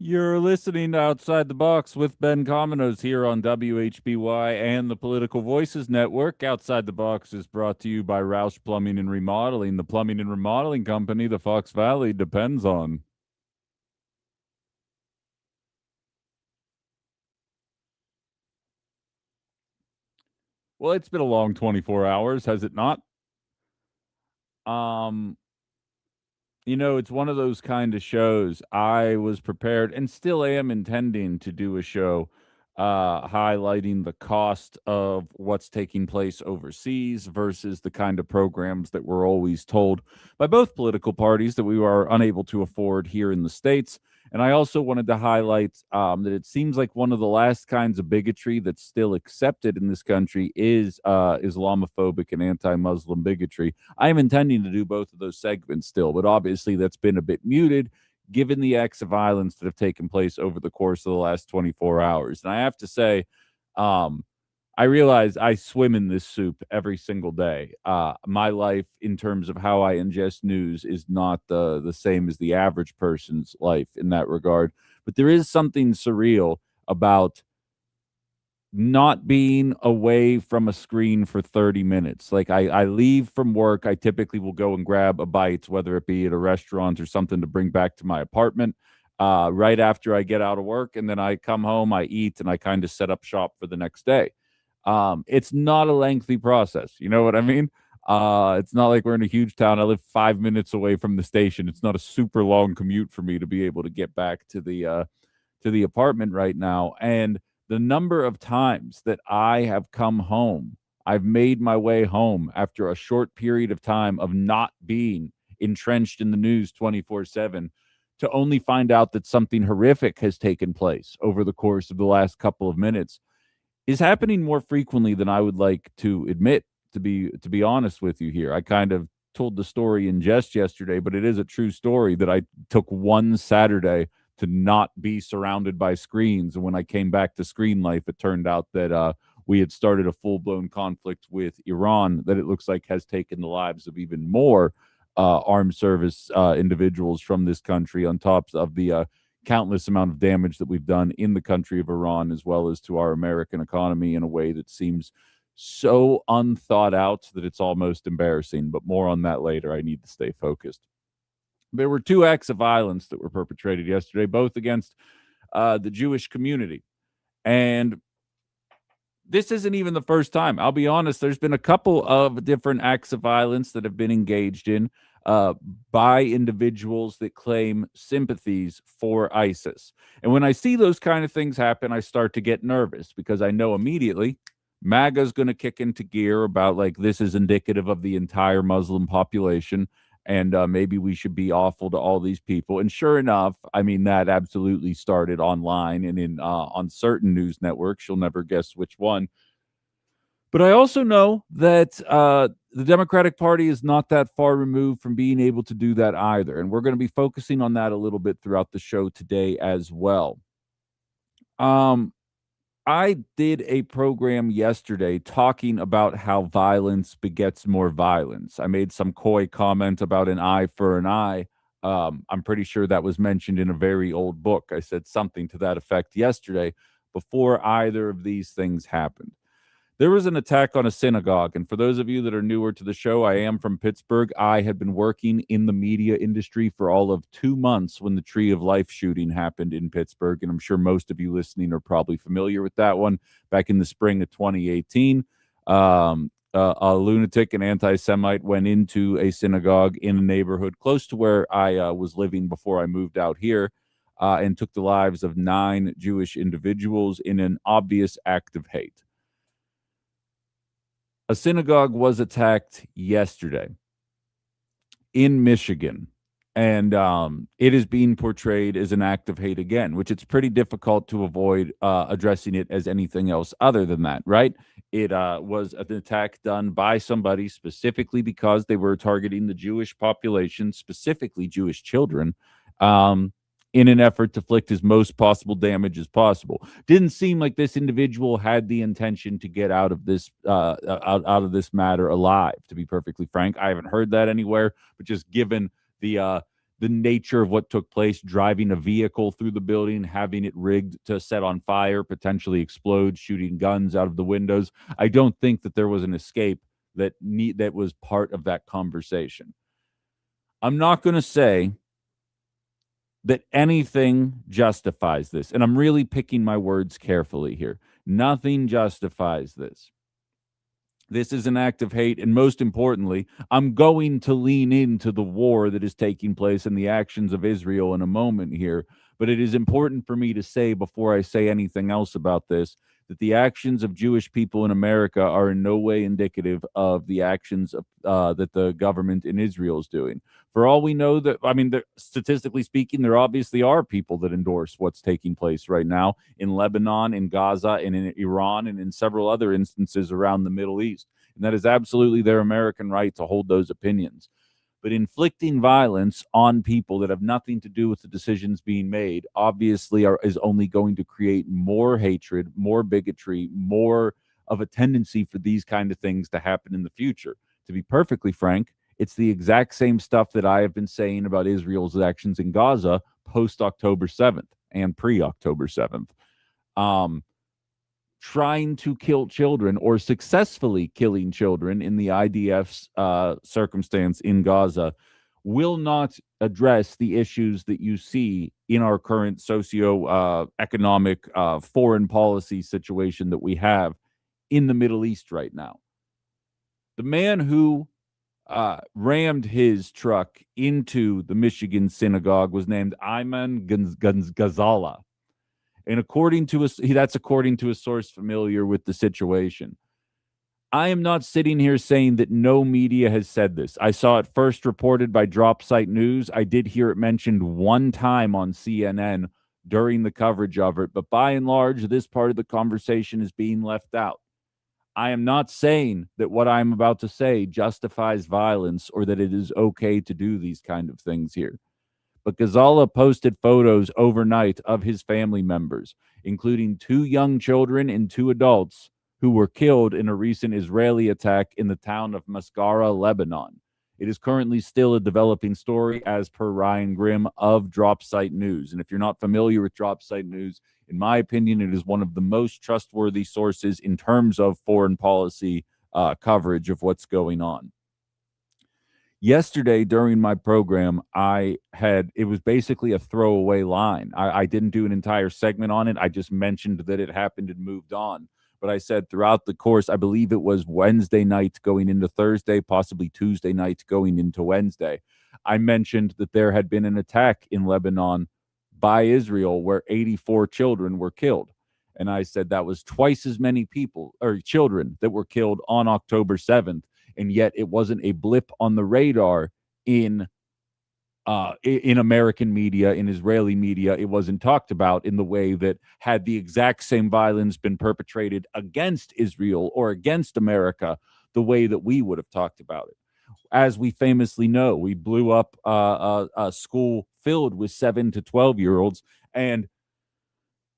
You're listening to Outside the Box with Ben Cominos here on WHBY and the Political Voices Network. Outside the Box is brought to you by Roush Plumbing and Remodeling, the plumbing and remodeling company the Fox Valley depends on. Well, it's been a long 24 hours, has it not? Um, it's one of those kind of shows. I was prepared and still am intending to do a show highlighting the cost of what's taking place overseas versus the kind of programs that we're always told by both political parties that we are unable to afford here in the States. And I also wanted to highlight that it seems like one of the last kinds of bigotry that's still accepted in this country is Islamophobic and anti-Muslim bigotry. I am intending to do both of those segments still, but obviously that's been a bit muted given the acts of violence that have taken place over the course of the last 24 hours. And I have to say, um, I realize I swim in this soup every single day. My life, in terms of how I ingest news, is not the same as the average person's life in that regard. But there is something surreal about not being away from a screen for 30 minutes. Like I leave from work, I typically will go and grab a bite, whether it be at a restaurant or something to bring back to my apartment right after I get out of work. And then I come home, I eat, and I kind of set up shop for the next day. It's not a lengthy process. You know what I mean? It's not like we're in a huge town. I live 5 minutes away from the station. It's not a super long commute for me to be able to get back to the apartment right now. And the number of times that I have come home, I've made my way home after a short period of time of not being entrenched in the news 24/7 to only find out that something horrific has taken place over the course of the last couple of minutes is happening more frequently than I would like to admit, to be honest with you here. I kind of told the story in jest yesterday, but it is a true story that I took one Saturday to not be surrounded by screens. And when I came back to screen life, it turned out that we had started a full blown conflict with Iran that it looks like has taken the lives of even more armed service individuals from this country, on top of the countless amount of damage that we've done in the country of Iran, as well as to our American economy in a way that seems so unthought out that it's almost embarrassing. But more on that later. I need to stay focused. There were two acts of violence that were perpetrated yesterday, both against the Jewish community. And this isn't even the first time. I'll be honest, there's been a couple of different acts of violence that have been engaged in uh, by individuals that claim sympathies for ISIS. And when I see those kind of things happen, I start to get nervous because I know immediately MAGA is going to kick into gear about like this is indicative of the entire Muslim population. And maybe we should be awful to all these people. And sure enough, I mean, that absolutely started online and in on certain news networks. You'll never guess which one. But I also know that the Democratic Party is not that far removed from being able to do that either. And we're going to be focusing on that a little bit throughout the show today as well. Um, I did a program yesterday talking about how violence begets more violence. I made some coy comment about an eye for an eye. I'm pretty sure that was mentioned in a very old book. I said something to that effect yesterday before either of these things happened. There was an attack on a synagogue. And for those of you that are newer to the show, I am from Pittsburgh. I had been working in the media industry for all of 2 months when the Tree of Life shooting happened in Pittsburgh. And I'm sure most of you listening are probably familiar with that one. Back in the spring of 2018, a lunatic and anti Semite went into a synagogue in a neighborhood close to where I was living before I moved out here. And took the lives of 9 Jewish individuals in an obvious act of hate. A synagogue was attacked yesterday in Michigan, and it is being portrayed as an act of hate again, which it's pretty difficult to avoid addressing it as anything else other than that, right? It was an attack done by somebody specifically because they were targeting the Jewish population, specifically Jewish children. In an effort to inflict as most possible damage as possible. Didn't seem like this individual had the intention to get out of this out of this matter alive. To be perfectly frank, I haven't heard that anywhere. But just given the nature of what took place, driving a vehicle through the building, having it rigged to set on fire, potentially explode, shooting guns out of the windows. I don't think that there was an escape that was part of that conversation. I'm not going to say that anything justifies this, and I'm really picking my words carefully here. Nothing justifies this. This is an act of hate. And most importantly, I'm going to lean into the war that is taking place and the actions of Israel in a moment here. But it is important for me to say before I say anything else about this that the actions of Jewish people in America are in no way indicative of the actions of, that the government in Israel is doing. For all we know, that I mean, statistically speaking, there obviously are people that endorse what's taking place right now in Lebanon, in Gaza, and in Iran, and in several other instances around the Middle East. And that is absolutely their American right to hold those opinions. But inflicting violence on people that have nothing to do with the decisions being made obviously is only going to create more hatred, more bigotry, more of a tendency for these kind of things to happen in the future. To be perfectly frank, it's the exact same stuff that I have been saying about Israel's actions in Gaza post October 7th and pre October 7th. Trying to kill children or successfully killing children in the IDF's circumstance in Gaza will not address the issues that you see in our current socio-economic foreign policy situation that we have in the Middle East right now. The man who rammed his truck into the Michigan synagogue was named Ayman Ghazala. And that's according to a source familiar with the situation. I am not sitting here saying that no media has said this. I saw it first reported by Drop Site News. I did hear it mentioned one time on CNN during the coverage of it, but by and large, this part of the conversation is being left out. I am not saying that what I'm about to say justifies violence or that it is okay to do these kind of things here. But Ghazala posted photos overnight of his family members, including 2 young children and 2 adults who were killed in a recent Israeli attack in the town of Mascara, Lebanon. It is currently still a developing story, as per Ryan Grimm of Drop Site News. And if you're not familiar with Drop Site News, in my opinion, it is one of the most trustworthy sources in terms of foreign policy coverage of what's going on. Yesterday during my program, it was basically a throwaway line. I didn't do an entire segment on it. I just mentioned that it happened and moved on. But I said throughout the course, I believe it was Wednesday night going into Thursday, possibly Tuesday night going into Wednesday. I mentioned that there had been an attack in Lebanon by Israel where 84 children were killed. And I said that was twice as many people or children that were killed on October 7th. And yet it wasn't a blip on the radar in American media, in Israeli media. It wasn't talked about in the way that had the exact same violence been perpetrated against Israel or against America, the way that we would have talked about it. As we famously know, we blew up a school filled with 7 to 12-year-olds, and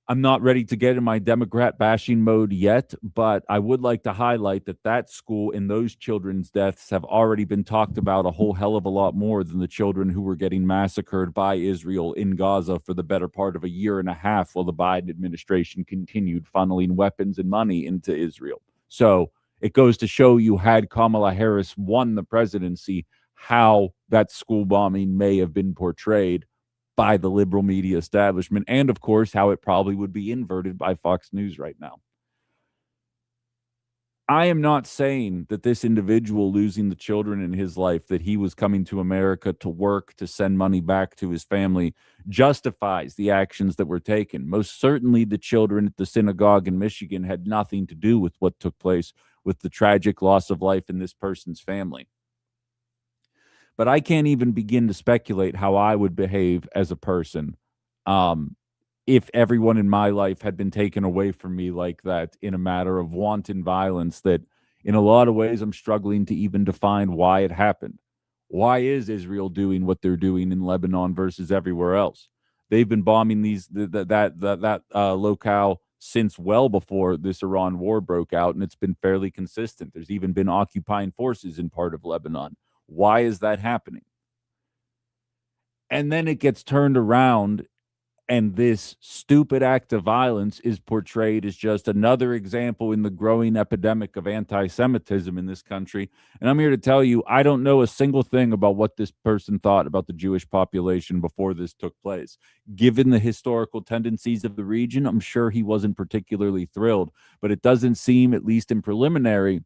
I'm not ready to get in my Democrat bashing mode yet, but I would like to highlight that school and those children's deaths have already been talked about a whole hell of a lot more than the children who were getting massacred by Israel in Gaza for the better part of a year and a half while the Biden administration continued funneling weapons and money into Israel. So it goes to show you, had Kamala Harris won the presidency, how that school bombing may have been portrayed by the liberal media establishment, and of course, how it probably would be inverted by Fox News right now. I am not saying that this individual losing the children in his life, that he was coming to America to work, to send money back to his family, justifies the actions that were taken. Most certainly, the children at the synagogue in Michigan had nothing to do with what took place with the tragic loss of life in this person's family. But I can't even begin to speculate how I would behave as a person if everyone in my life had been taken away from me like that in a matter of wanton violence that in a lot of ways I'm struggling to even define why it happened. Why is Israel doing what they're doing in Lebanon versus everywhere else? They've been bombing that locale since well before this Iran war broke out, and it's been fairly consistent. There's even been occupying forces in part of Lebanon. Why is that happening? And then it gets turned around, and this stupid act of violence is portrayed as just another example in the growing epidemic of anti-Semitism in this country. And I'm here to tell you, I don't know a single thing about what this person thought about the Jewish population before this took place. Given the historical tendencies of the region, I'm sure he wasn't particularly thrilled, but it doesn't seem, at least in preliminary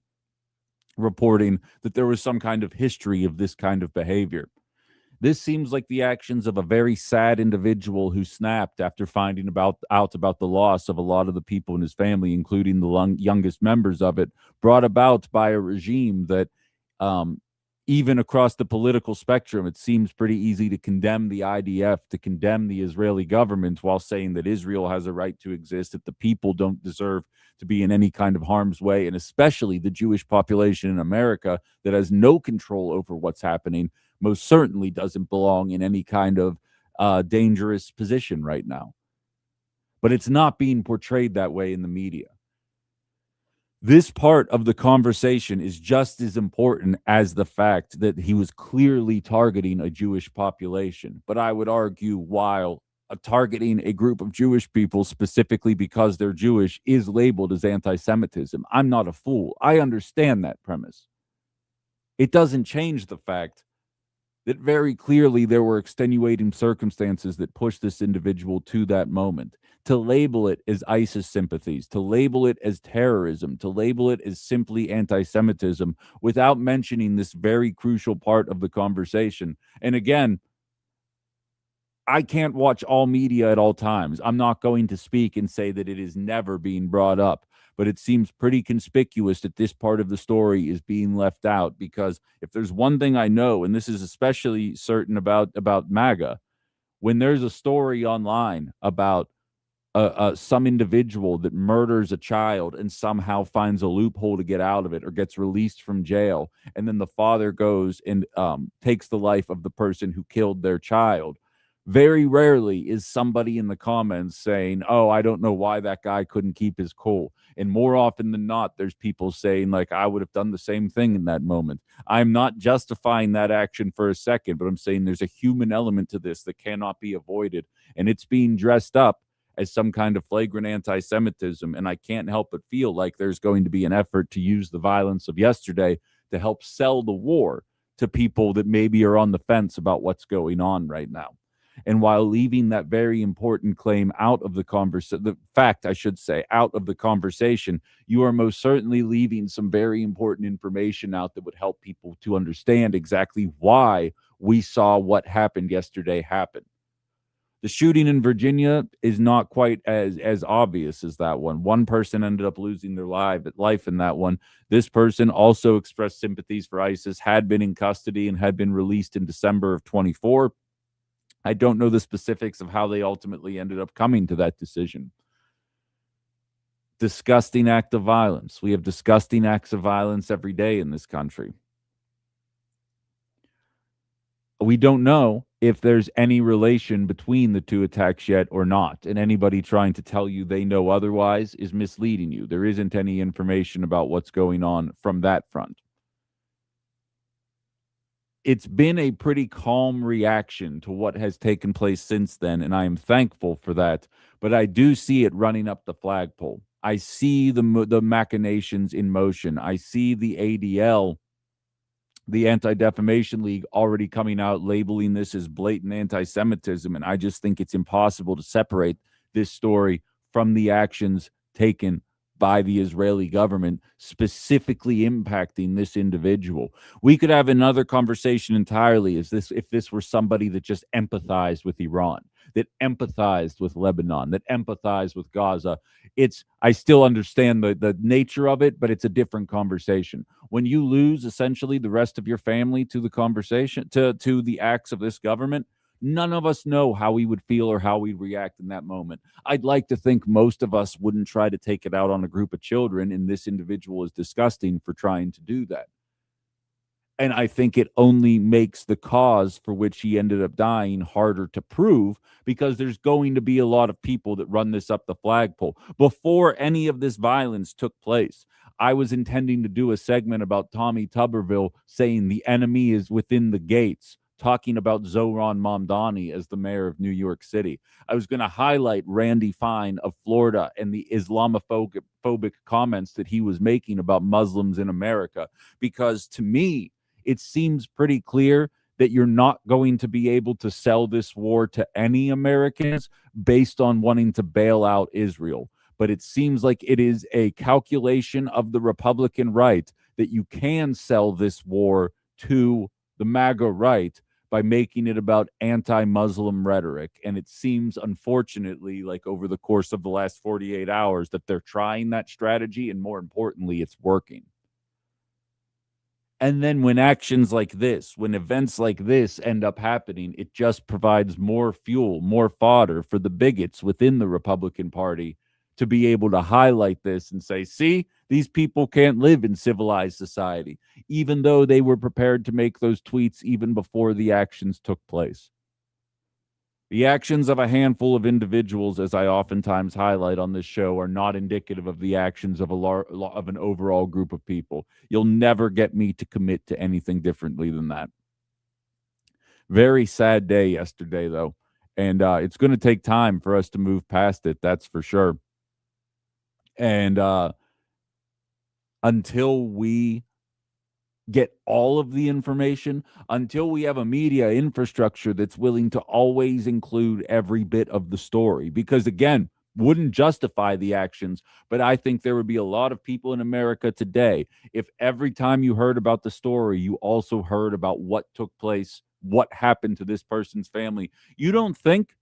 reporting, that there was some kind of history of this kind of behavior. This seems like the actions of a very sad individual who snapped after finding out about the loss of a lot of the people in his family, including the youngest members of it, brought about by a regime that, um, even across the political spectrum, it seems pretty easy to condemn the IDF, to condemn the Israeli government, while saying that Israel has a right to exist, that the people don't deserve to be in any kind of harm's way, and especially the Jewish population in America that has no control over what's happening most certainly doesn't belong in any kind of dangerous position right now. But it's not being portrayed that way in the media. This part of the conversation is just as important as the fact that he was clearly targeting a Jewish population. But I would argue, while targeting a group of Jewish people specifically because they're Jewish is labeled as anti Semitism, I'm not a fool. I understand that premise. It doesn't change the fact that very clearly there were extenuating circumstances that pushed this individual to that moment. To label it as ISIS sympathies, to label it as terrorism, to label it as simply anti Semitism without mentioning this very crucial part of the conversation. And again, I can't watch all media at all times. I'm not going to speak and say that it is never being brought up, but it seems pretty conspicuous that this part of the story is being left out, because if there's one thing I know, and this is especially certain about MAGA, when there's a story online about some individual that murders a child and somehow finds a loophole to get out of it or gets released from jail, and then the father goes and takes the life of the person who killed their child. Very rarely is somebody in the comments saying, "Oh, I don't know why that guy couldn't keep his cool." And more often than not, there's people saying, like, "I would have done the same thing in that moment." I'm not justifying that action for a second, but I'm saying there's a human element to this that cannot be avoided, and it's being dressed up as some kind of flagrant anti-Semitism. And I can't help but feel like there's going to be an effort to use the violence of yesterday to help sell the war to people that maybe are on the fence about what's going on right now. And while leaving that very important claim out of the conversation, the fact, I should say, out of the conversation, you are most certainly leaving some very important information out that would help people to understand exactly why we saw what happened yesterday happen. The shooting in Virginia is not quite as obvious as that one. One person ended up losing their life in that one. This person also expressed sympathies for ISIS, had been in custody, and had been released in December of 24. I don't know the specifics of how they ultimately ended up coming to that decision. Disgusting act of violence. We have disgusting acts of violence every day in this country. We don't know if there's any relation between the two attacks yet or not. And anybody trying to tell you they know otherwise is misleading you. There isn't any information about what's going on from that front. It's been a pretty calm reaction to what has taken place since then, and I am thankful for that. But I do see it running up the flagpole. I see the machinations in motion. I see the ADL, the Anti-Defamation League, already coming out labeling this as blatant anti-Semitism, and I just think it's impossible to separate this story from the actions taken by the Israeli government, specifically impacting this individual. We could have another conversation entirely, if this were somebody that just empathized with Iran, that empathized with Lebanon, that empathized with Gaza. I still understand the nature of it, but it's a different conversation. When you lose essentially the rest of your family to the conversation, to the acts of this government, none of us know how we would feel or how we'd react in that moment. I'd like to think most of us wouldn't try to take it out on a group of children, and this individual is disgusting for trying to do that. And I think it only makes the cause for which he ended up dying harder to prove, because there's going to be a lot of people that run this up the flagpole. Before any of this violence took place, I was intending to do a segment about Tommy Tuberville saying the enemy is within the gates, talking about Zohran Mamdani as the mayor of New York City. I was going to highlight Randy Fine of Florida and the Islamophobic comments that he was making about Muslims in America, because to me, it seems pretty clear that you're not going to be able to sell this war to any Americans based on wanting to bail out Israel. But it seems like it is a calculation of the Republican right that you can sell this war to the MAGA right by making it about anti-Muslim rhetoric. And it seems, unfortunately, like over the course of the last 48 hours, that they're trying that strategy, and more importantly, it's working. And then when actions like this, when events like this end up happening, it just provides more fuel, more fodder for the bigots within the Republican Party to be able to highlight this and say, see, these people can't live in civilized society, even though they were prepared to make those tweets even before the actions took place. The actions of a handful of individuals, as I oftentimes highlight on this show, are not indicative of the actions of an overall group of people. You'll never get me to commit to anything differently than that. Very sad day yesterday, though, and it's going to take time for us to move past it. That's for sure. And until we get all of the information, until we have a media infrastructure that's willing to always include every bit of the story, because again, wouldn't justify the actions, but I think there would be a lot of people in America today if every time you heard about the story, you also heard about what took place, what happened to this person's family. You don't think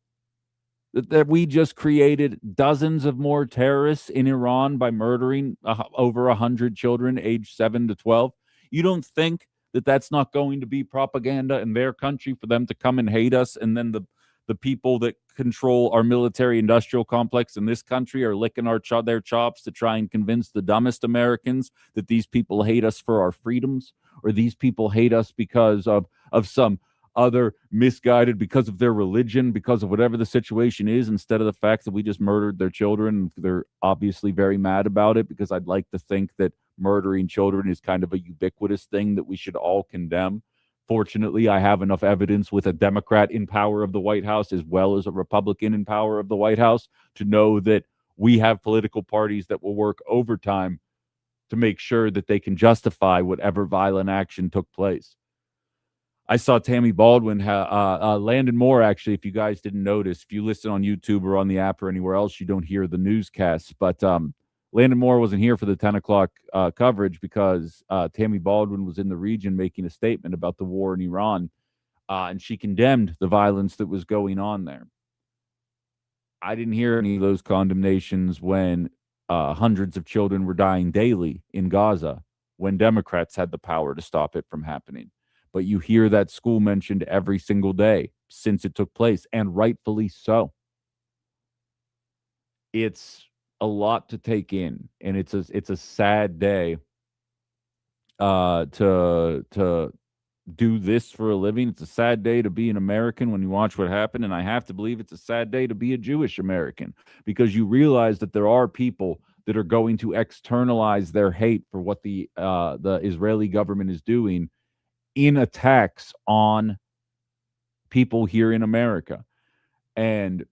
that we just created dozens of more terrorists in Iran by murdering over 100 children aged 7 to 12? You don't think that that's not going to be propaganda in their country for them to come and hate us, and then the people that control our military industrial complex in this country are licking their chops to try and convince the dumbest Americans that these people hate us for our freedoms, or these people hate us because of some other misguided, because of their religion, because of whatever the situation is, instead of the fact that we just murdered their children. They're obviously very mad about it, because I'd like to think that murdering children is kind of a ubiquitous thing that we should all condemn. Fortunately, I have enough evidence with a Democrat in power of the White House as well as a Republican in power of the White House to know that we have political parties that will work overtime to make sure that they can justify whatever violent action took place. I saw Tammy Baldwin, Landon Moore, actually, if you guys didn't notice, if you listen on YouTube or on the app or anywhere else, you don't hear the newscasts. But Landon Moore wasn't here for the 10 o'clock coverage because Tammy Baldwin was in the region making a statement about the war in Iran, and she condemned the violence that was going on there. I didn't hear any of those condemnations when hundreds of children were dying daily in Gaza, when Democrats had the power to stop it from happening. But you hear that school mentioned every single day since it took place, and rightfully so. It's a lot to take in, and it's a sad day to do this for a living. It's a sad day to be an American when you watch what happened, and I have to believe it's a sad day to be a Jewish American, because you realize that there are people that are going to externalize their hate for what the Israeli government is doing in attacks on people here in America. And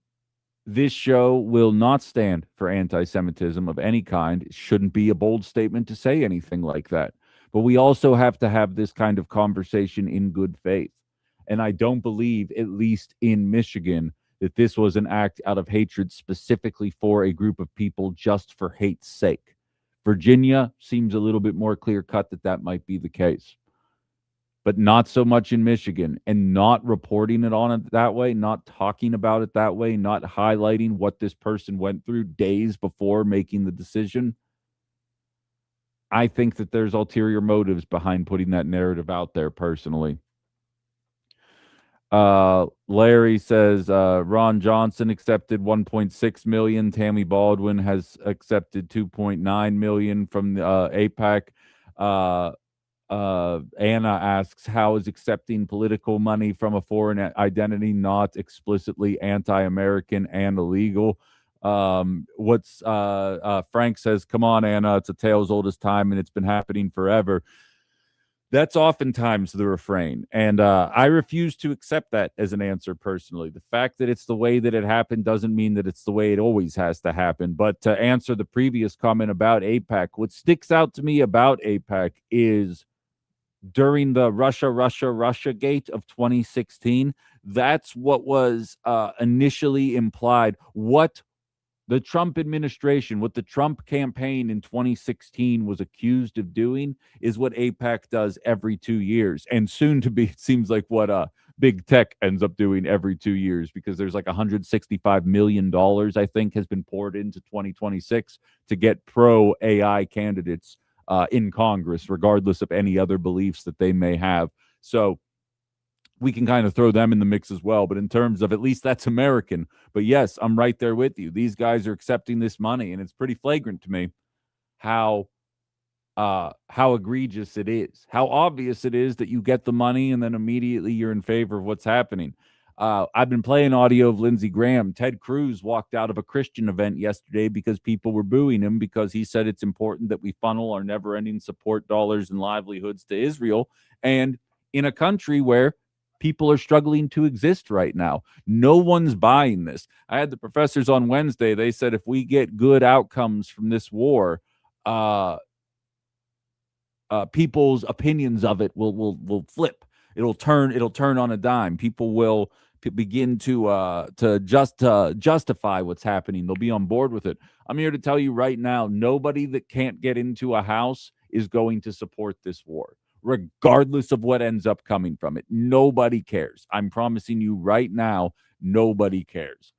this show will not stand for anti-Semitism of any kind. It shouldn't be a bold statement to say anything like that. But we also have to have this kind of conversation in good faith. And I don't believe, at least in Michigan, that this was an act out of hatred specifically for a group of people just for hate's sake. Virginia seems a little bit more clear-cut that that might be the case, but not so much in Michigan, and not reporting it on it that way, not talking about it that way, not highlighting what this person went through days before making the decision. I think that there's ulterior motives behind putting that narrative out there personally. Larry says Ron Johnson accepted 1.6 million. Tammy Baldwin has accepted 2.9 million from the AIPAC. Anna asks, how is accepting political money from a foreign identity not explicitly anti-American and illegal? Frank says, come on, Anna, it's a tale as old as time and it's been happening forever. That's oftentimes the refrain, and I refuse to accept that as an answer personally. The fact that it's the way that it happened doesn't mean that it's the way it always has to happen. But to answer the previous comment about AIPAC, what sticks out to me about AIPAC is during the Russia gate of 2016, that's what was initially implied. What the Trump administration, what the Trump campaign in 2016 was accused of doing is what AIPAC does every 2 years. And soon to be, it seems like what big tech ends up doing every 2 years, because there's like $165 million, I think, has been poured into 2026 to get pro AI candidates in Congress, regardless of any other beliefs that they may have. So we can kind of throw them in the mix as well. But in terms of, at least that's American. But yes, I'm right there with you. These guys are accepting this money, and it's pretty flagrant to me how how egregious it is, how obvious it is that you get the money and then immediately you're in favor of what's happening. I've been playing audio of Lindsey Graham. Ted Cruz walked out of a Christian event yesterday because people were booing him because he said it's important that we funnel our never-ending support dollars and livelihoods to Israel, and in a country where people are struggling to exist right now. No one's buying this. I had the professors on Wednesday. They said if we get good outcomes from this war, people's opinions of it will flip. It'll turn on a dime. People will begin to justify what's happening. They'll be on board with it. I'm here to tell you right now, nobody that can't get into a house is going to support this war, regardless of what ends up coming from it. Nobody cares. I'm promising you right now, nobody cares.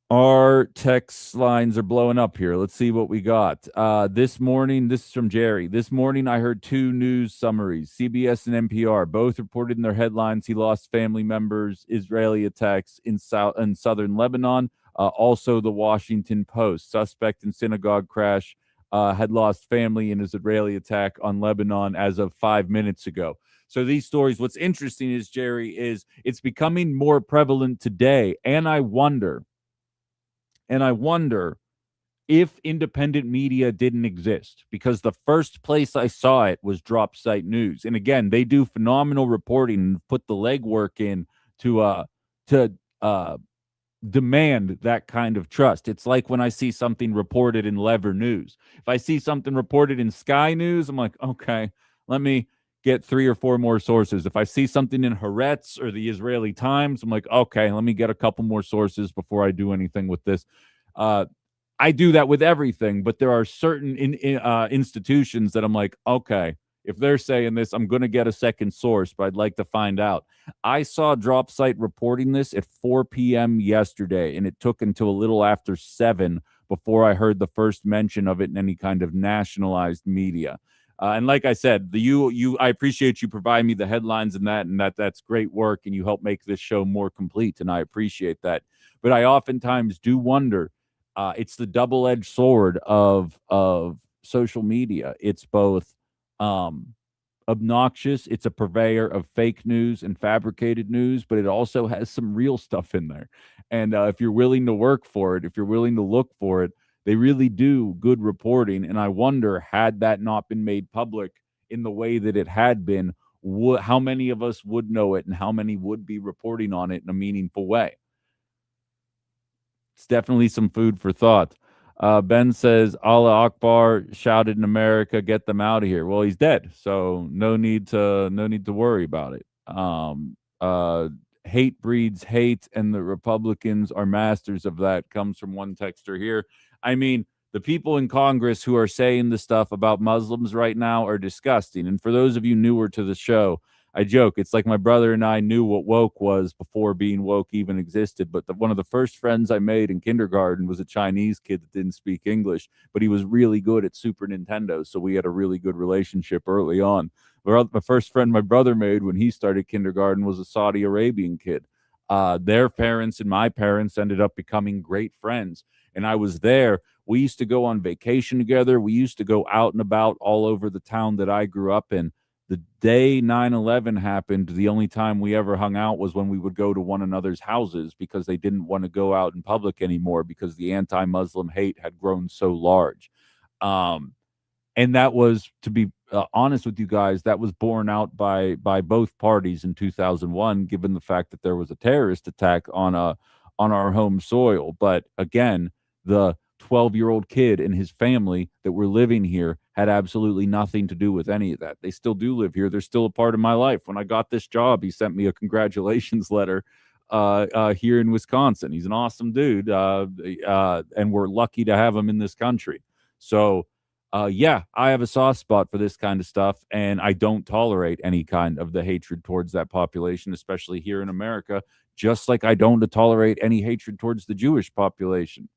Our text lines are blowing up here. Let's see what we got. This morning, this is from Jerry. This morning, I heard two news summaries, CBS and NPR. Both reported in their headlines he lost family members, Israeli attacks in southern Lebanon. Also, the Washington Post, suspect in synagogue crash, had lost family in his Israeli attack on Lebanon as of 5 minutes ago. So these stories, what's interesting is, Jerry, is it's becoming more prevalent today. And I wonder if independent media didn't exist, because the first place I saw it was Drop Site News. And again, they do phenomenal reporting and put the legwork in to demand that kind of trust. It's like when I see something reported in Lever News. If I see something reported in Sky News, I'm like, okay, let me get 3 or 4 more sources. If I see something in Haaretz or the Israeli Times, I'm like, okay, let me get a couple more sources before I do anything with this. I do that with everything, but there are certain institutions that I'm like, okay, if they're saying this, I'm going to get a second source, but I'd like to find out. I saw Drop Site reporting this at 4 p.m. yesterday, and it took until a little after 7 before I heard the first mention of it in any kind of nationalized media. And like I said, I appreciate you providing me the headlines and that's great work, and you help make this show more complete, and I appreciate that. But I oftentimes do wonder. It's the double-edged sword of social media. It's both obnoxious. It's a purveyor of fake news and fabricated news, but it also has some real stuff in there. And if you're willing to work for it, if you're willing to look for it, they really do good reporting. And I wonder, had that not been made public in the way that it had been, how many of us would know it and how many would be reporting on it in a meaningful way? It's definitely some food for thought. Ben says, Allah Akbar shouted in America, get them out of here. Well, he's dead, so no need to worry about it. Hate breeds hate, and the Republicans are masters of that, comes from one texter here. I mean, the people in Congress who are saying the stuff about Muslims right now are disgusting. And for those of you newer to the show, I joke, it's like my brother and I knew what woke was before being woke even existed. But one of the first friends I made in kindergarten was a Chinese kid that didn't speak English, but he was really good at Super Nintendo. So we had a really good relationship early on. The first friend my brother made when he started kindergarten was a Saudi Arabian kid. Their parents and my parents ended up becoming great friends. And I was there. We used to go on vacation together. We used to go out and about all over the town that I grew up in. The day 9/11 happened, the only time we ever hung out was when we would go to one another's houses, because they didn't want to go out in public anymore because the anti-Muslim hate had grown so large. And that was, to be honest with you guys, that was borne out by both parties in 2001, given the fact that there was a terrorist attack on our home soil. But again, the 12-year-old kid and his family that were living here had absolutely nothing to do with any of that. They still do live here. They're still a part of my life. When I got this job, he sent me a congratulations letter here in Wisconsin. He's an awesome dude, and we're lucky to have him in this country. So, yeah, I have a soft spot for this kind of stuff, and I don't tolerate any kind of the hatred towards that population, especially here in America, just like I don't tolerate any hatred towards the Jewish population.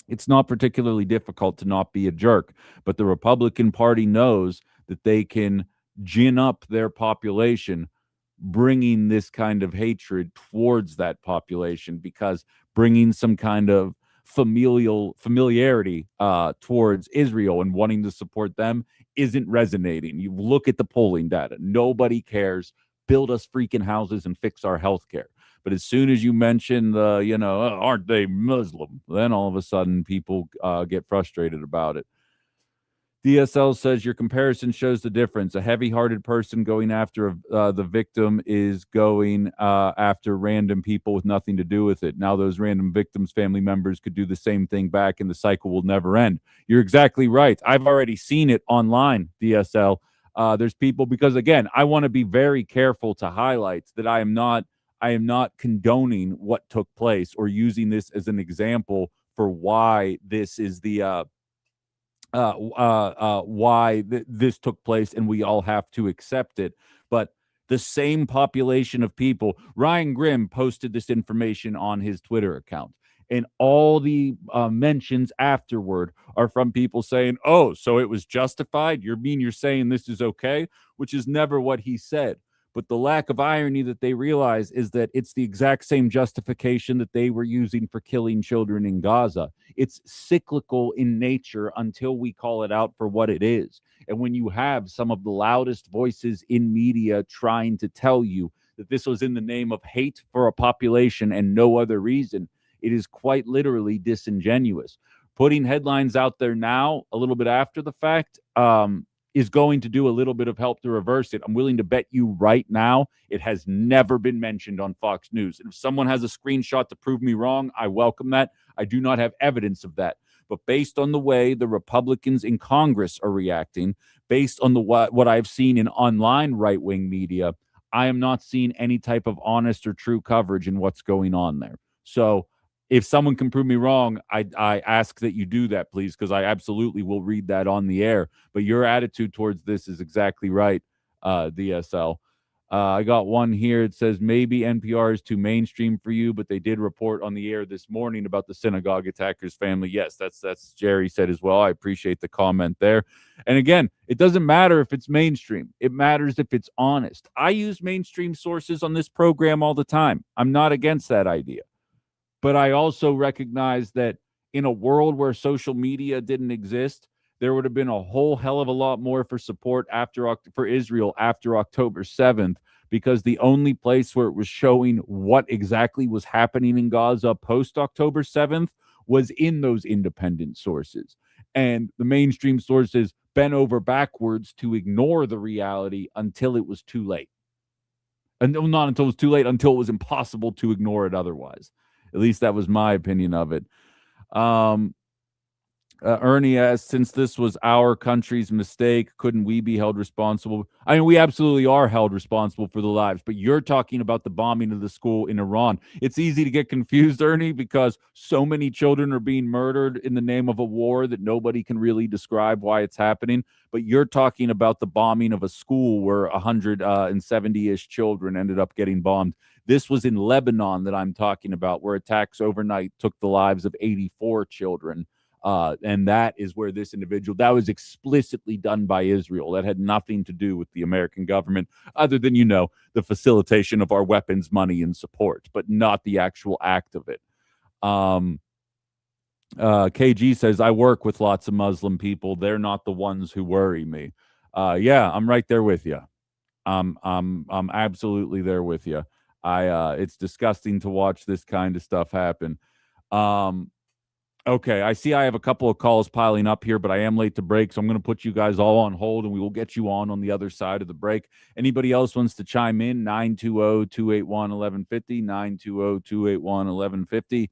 It's not particularly difficult to not be a jerk, but the Republican Party knows that they can gin up their population bringing this kind of hatred towards that population, because bringing some kind of familiarity towards Israel and wanting to support them isn't resonating. You look at the polling data, nobody cares. Build us freaking houses and fix our health care. But as soon as you mention the, aren't they Muslim? Then all of a sudden people get frustrated about it. DSL says your comparison shows the difference. A heavy-hearted person going after the victim is going after random people with nothing to do with it. Now those random victims' family members could do the same thing back, and the cycle will never end. You're exactly right. I've already seen it online, DSL. There's people, because again, I want to be very careful to highlight that I am not condoning what took place or using this as an example for why this is the why this took place and we all have to accept it. But the same population of people, Ryan Grimm posted this information on his Twitter account. And all the mentions afterward are from people saying, oh, so it was justified? You're saying this is okay? Which is never what he said. But the lack of irony that they realize is that it's the exact same justification that they were using for killing children in Gaza. It's cyclical in nature until we call it out for what it is. And when you have some of the loudest voices in media trying to tell you that this was in the name of hate for a population and no other reason, it is quite literally disingenuous. Putting headlines out there now, a little bit after the fact, is going to do a little bit of help to reverse it. I'm willing to bet you right now it has never been mentioned on Fox News. And if someone has a screenshot to prove me wrong, I welcome that. I do not have evidence of that. But based on the way the Republicans in Congress are reacting, based on what I've seen in online right-wing media, I am not seeing any type of honest or true coverage in what's going on there. So if someone can prove me wrong, I ask that you do that, please, because I absolutely will read that on the air. But your attitude towards this is exactly right, DSL. I got one here. It says maybe NPR is too mainstream for you, but they did report on the air this morning about the synagogue attacker's family. Yes, that's Jerry said as well. I appreciate the comment there. And again, it doesn't matter if it's mainstream. It matters if it's honest. I use mainstream sources on this program all the time. I'm not against that idea. But I also recognize that in a world where social media didn't exist, there would have been a whole hell of a lot more for support for Israel after October 7th, because the only place where it was showing what exactly was happening in Gaza post October 7th was in those independent sources. And the mainstream sources bent over backwards to ignore the reality until it was too late. And not until it was too late, until it was impossible to ignore it otherwise. At least that was my opinion of it. Ernie asked, since this was our country's mistake, couldn't we be held responsible? I mean, we absolutely are held responsible for the lives, but you're talking about the bombing of the school in Iran. It's easy to get confused, Ernie, because so many children are being murdered in the name of a war that nobody can really describe why it's happening. But you're talking about the bombing of a school where 170-ish children ended up getting bombed. This was in Lebanon that I'm talking about, where attacks overnight took the lives of 84 children. And that is where this individual, that was explicitly done by Israel. That had nothing to do with the American government, other than, the facilitation of our weapons, money, and support, but not the actual act of it. KG says, I work with lots of Muslim people. They're not the ones who worry me. Yeah, I'm right there with you. I'm absolutely there with you. It's disgusting to watch this kind of stuff happen. Okay, I see I have a couple of calls piling up here, but I am late to break, so I'm going to put you guys all on hold and we will get you on the other side of the break. Anybody else wants to chime in? 920-281-1150, 920-281-1150.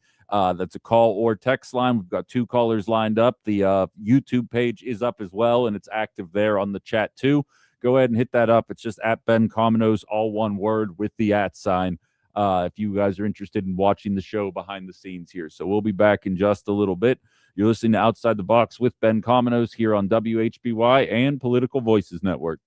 That's a call or text line. We've got two callers lined up. The YouTube page is up as well, and it's active there on the chat too. Go ahead and hit that up. It's just at Ben Cominos, all one word with the @ sign. If you guys are interested in watching the show behind the scenes here. So we'll be back in just a little bit. You're listening to Outside the Box with Ben Cominos here on WHBY and Political Voices Network.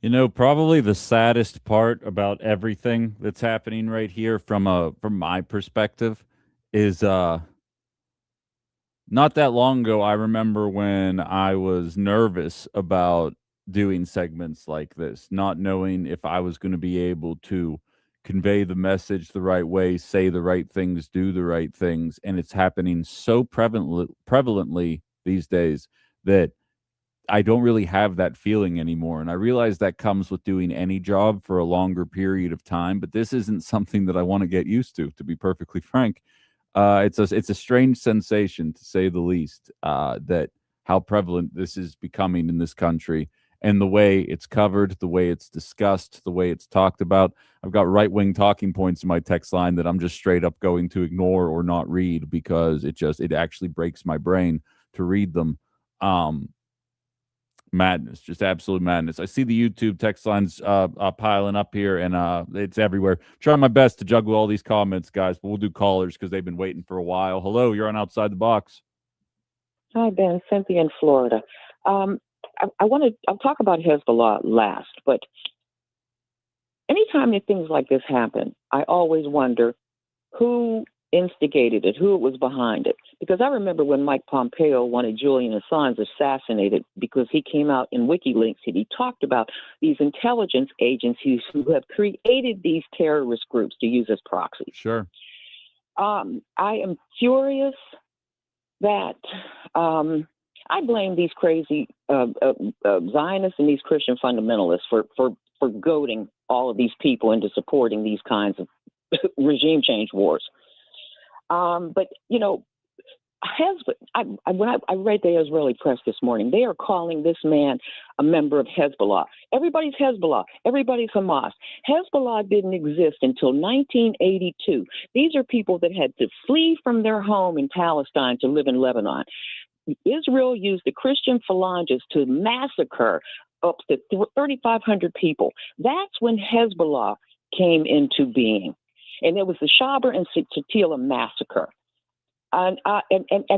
You know, probably the saddest part about everything that's happening right here from my perspective is not that long ago I remember when I was nervous about doing segments like this, not knowing if I was going to be able to convey the message the right way, say the right things, do the right things, and it's happening so prevalently these days that I don't really have that feeling anymore, and I realize that comes with doing any job for a longer period of time, but this isn't something that I wanna get used to be perfectly frank. It's a strange sensation, to say the least, that how prevalent this is becoming in this country, and the way it's covered, the way it's discussed, the way it's talked about. I've got right-wing talking points in my text line that I'm just straight up going to ignore or not read because it actually breaks my brain to read them. Um, Madness, just absolute madness. I see the YouTube text lines piling up here, and it's everywhere. Trying my best to juggle all these comments, guys, but we'll do callers because they've been waiting for a while. Hello, you're on Outside the Box. Hi, Ben. Cynthia in Florida. Um, I want to. I'll talk about Hezbollah last, but anytime that things like this happen, I always wonder who instigated it, who was behind it. Because I remember when Mike Pompeo wanted Julian Assange assassinated because he came out in WikiLeaks and he talked about these intelligence agencies who have created these terrorist groups to use as proxies. Sure. I am furious that I blame these crazy Zionists and these Christian fundamentalists for goading all of these people into supporting these kinds of regime change wars. But, you know, when I read the Israeli press this morning, they are calling this man a member of Hezbollah. Everybody's Hezbollah. Everybody's Hamas. Hezbollah didn't exist until 1982. These are people that had to flee from their home in Palestine to live in Lebanon. Israel used the Christian phalanges to massacre up to 3,500 people. That's when Hezbollah came into being. And there was the Shaber and Shatila massacre. And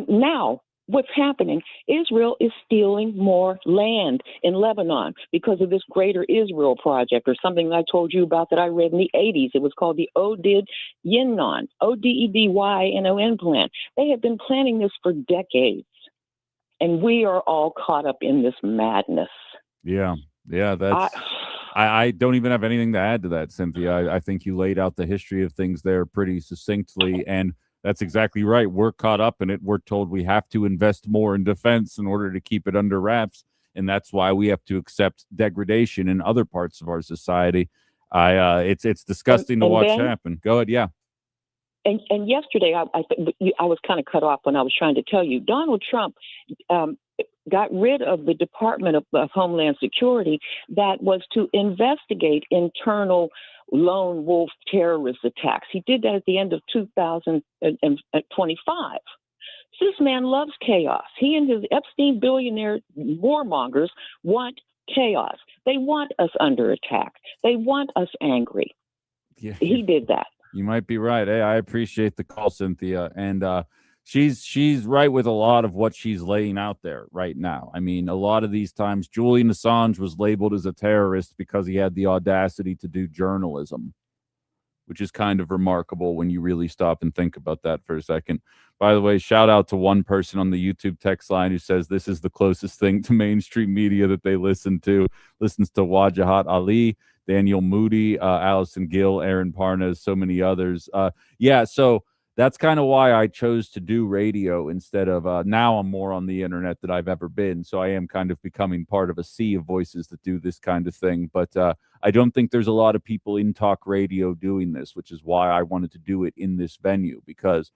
now what's happening, Israel is stealing more land in Lebanon because of this Greater Israel Project, or something I told you about that I read in the 80s. It was called the Oded-Yinon, Odedyinon plan. They have been planning this for decades, and we are all caught up in this madness. Yeah, I don't even have anything to add to that, Cynthia. I think you laid out the history of things there pretty succinctly, and that's exactly right. We're caught up in it. We're told we have to invest more in defense in order to keep it under wraps, and that's why we have to accept degradation in other parts of our society. It's disgusting to watch happen. Go ahead, yeah. And yesterday, I was kind of cut off when I was trying to tell you, Donald Trump got rid of the Department of Homeland Security that was to investigate internal lone wolf terrorist attacks. He did that at the end of 2025. This man loves chaos. He and his Epstein billionaire warmongers want chaos. They want us under attack. They want us angry. Yeah. He did that. You might be right. Hey, I appreciate the call, Cynthia. And she's right with a lot of what she's laying out there right now. I mean, a lot of these times, Julian Assange was labeled as a terrorist because he had the audacity to do journalism, which is kind of remarkable when you really stop and think about that for a second. By the way, shout out to one person on the YouTube text line who says this is the closest thing to mainstream media that they listens to Wajahat Ali, Daniel Moody, Allison Gill, Aaron Parnas, so many others. So that's kind of why I chose to do radio instead of now I'm more on the internet than I've ever been. So I am kind of becoming part of a sea of voices that do this kind of thing. But I don't think there's a lot of people in talk radio doing this, which is why I wanted to do it in this venue, because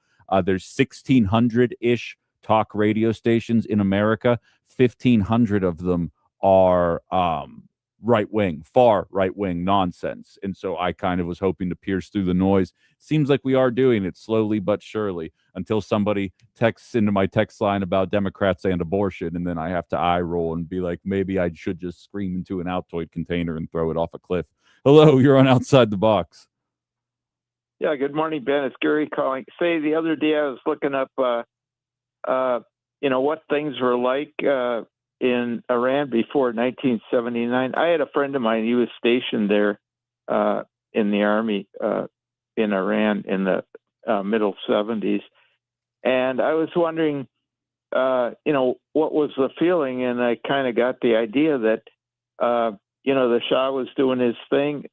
there's 1,600-ish talk radio stations in America. 1,500 of them are right-wing, far right-wing nonsense. And so I kind of was hoping to pierce through the noise. Seems like we are doing it slowly but surely, until somebody texts into my text line about Democrats and abortion, and then I have to eye roll and be like, maybe I should just scream into an Altoid container and throw it off a cliff. Hello, you're on Outside the Box. Yeah, good morning, Ben. It's Gary calling. Say, the other day I was looking up, what things were like in Iran before 1979. I had a friend of mine. He was stationed there in the army in Iran in the middle 70s. And I was wondering, what was the feeling? And I kind of got the idea that, the Shah was doing his thing.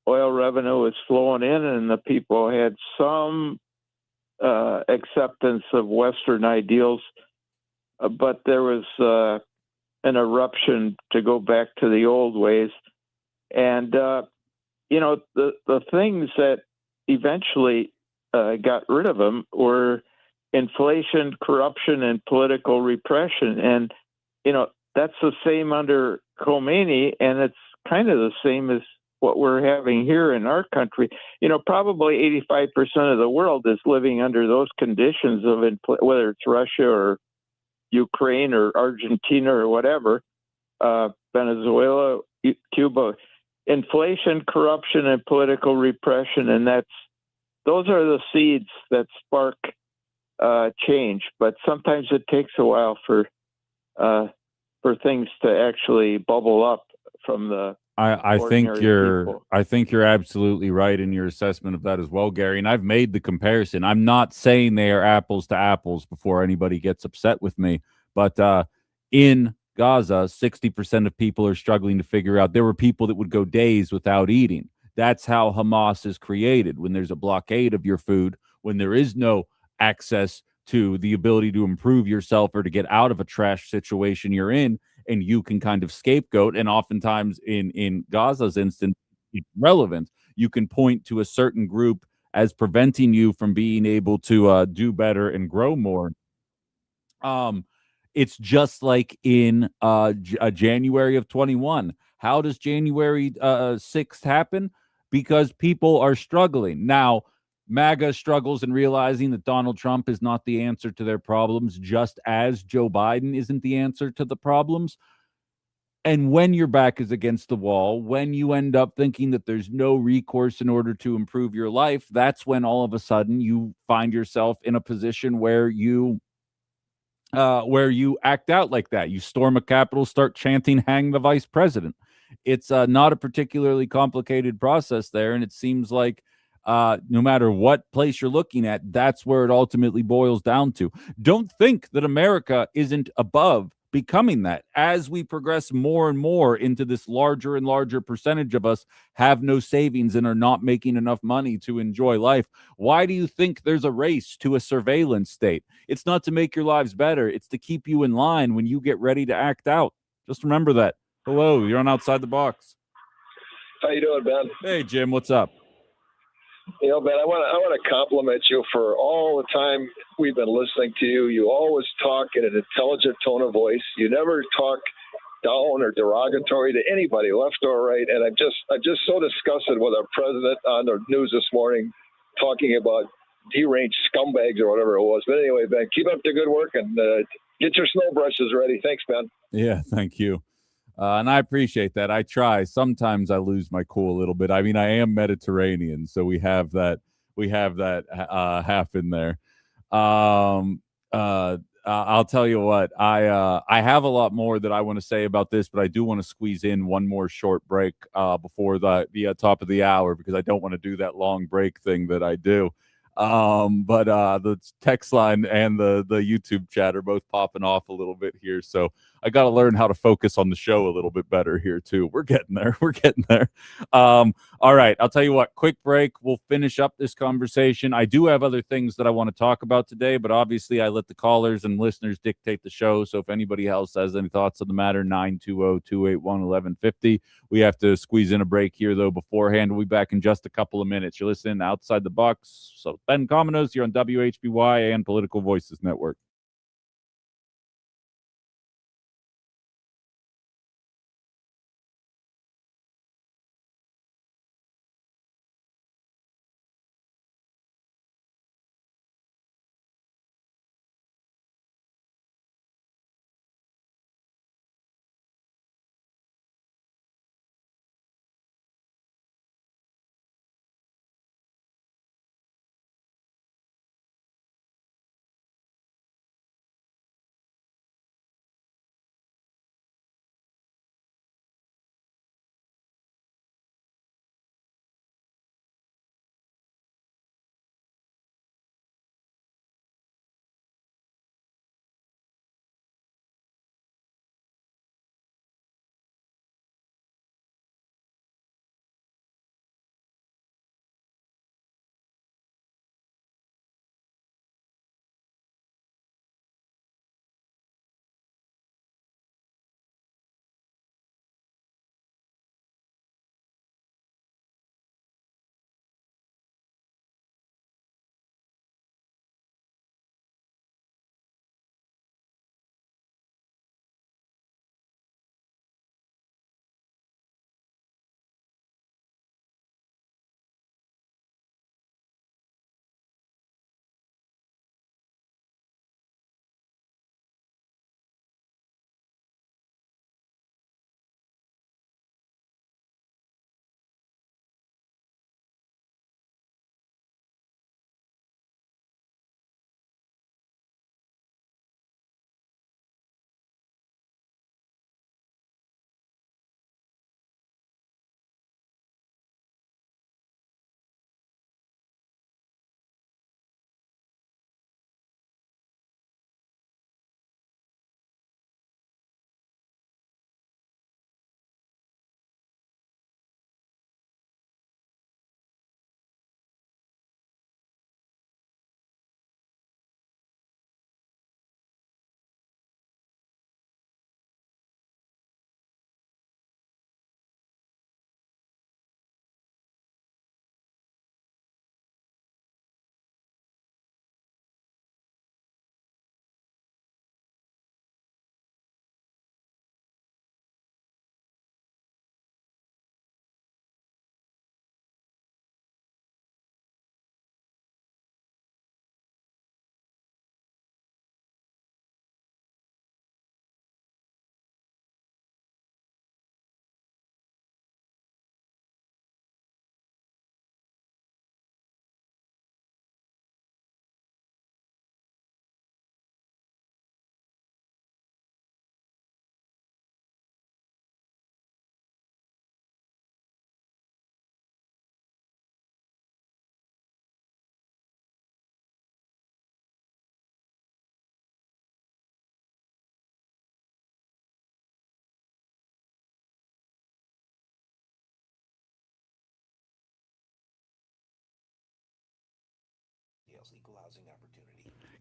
Oil revenue was flowing in, and the people had some acceptance of Western ideals. But there was an eruption to go back to the old ways. And, the things that eventually got rid of them were inflation, corruption, and political repression. And, that's the same under Khomeini, and it's kind of the same as what we're having here in our country. Probably 85% of the world is living under those conditions of whether it's Russia or Ukraine or Argentina or whatever, Venezuela, Cuba. Inflation, corruption, and political repression, and those are the seeds that spark change. But sometimes it takes a while for things to actually bubble up from the ordinary people. I think you're absolutely right in your assessment of that as well, Gary. And I've made the comparison. I'm not saying they are apples to apples before anybody gets upset with me, but in Gaza, 60% of people are struggling to figure out. There were people that would go days without eating. That's how Hamas is created. When there's a blockade of your food, when there is no access to the ability to improve yourself or to get out of a trash situation you're in, and you can kind of scapegoat. And oftentimes in Gaza's instance, it's relevant. You can point to a certain group as preventing you from being able to do better and grow more. um, it's just like in January of 21. How does January 6th happen? Because people are struggling. Now, MAGA struggles in realizing that Donald Trump is not the answer to their problems, just as Joe Biden isn't the answer to the problems. And when your back is against the wall, when you end up thinking that there's no recourse in order to improve your life, that's when all of a sudden you find yourself in a position where you act out like that. You storm a Capitol, start chanting, hang the vice president. It's not a particularly complicated process there. And it seems like no matter what place you're looking at, that's where it ultimately boils down to. Don't think that America isn't above becoming that. As we progress more and more into this larger and larger percentage of us have no savings and are not making enough money to enjoy life. Why do you think there's a race to a surveillance state? It's not to make your lives better. It's to keep you in line when you get ready to act out. Just remember that. Hello, you're on Outside the Box. How you doing, Ben? Hey, Jim, what's up? You know, Ben, I want to compliment you for all the time we've been listening to you. You always talk in an intelligent tone of voice. You never talk down or derogatory to anybody, left or right. And I'm just so disgusted with our president on the news this morning talking about deranged scumbags or whatever it was. But anyway, Ben, keep up the good work and get your snow brushes ready. Thanks, Ben. Yeah, thank you. And I appreciate that. I try. Sometimes I lose my cool a little bit. I mean, I am Mediterranean, so we have that. We have that happen there. Um, I'll tell you what. I have a lot more that I want to say about this, but I do want to squeeze in one more short break before the top of the hour because I don't want to do that long break thing that I do. But the text line and the YouTube chat are both popping off a little bit here, so I got to learn how to focus on the show a little bit better here too. We're getting there. We're getting there. All right, I'll tell you what. Quick break. We'll finish up this conversation. I do have other things that I want to talk about today, but obviously I let the callers and listeners dictate the show. So if anybody else has any thoughts on the matter, 920-281-1150. We have to squeeze in a break here though beforehand. We'll be back in just a couple of minutes. You're listening to Outside the Box. So Ben Cominos here on WHBY and Political Voices Network.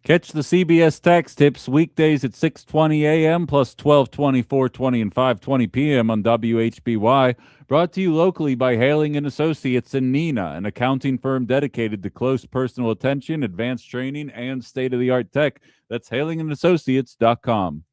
Catch the CBS Tax Tips weekdays at 6:20 a.m. plus 12:20, 4:20, and 5:20 p.m. on WHBY. Brought to you locally by Hailing and Associates and Nina, an accounting firm dedicated to close personal attention, advanced training, and state-of-the-art tech. That's hailingandassociates.com.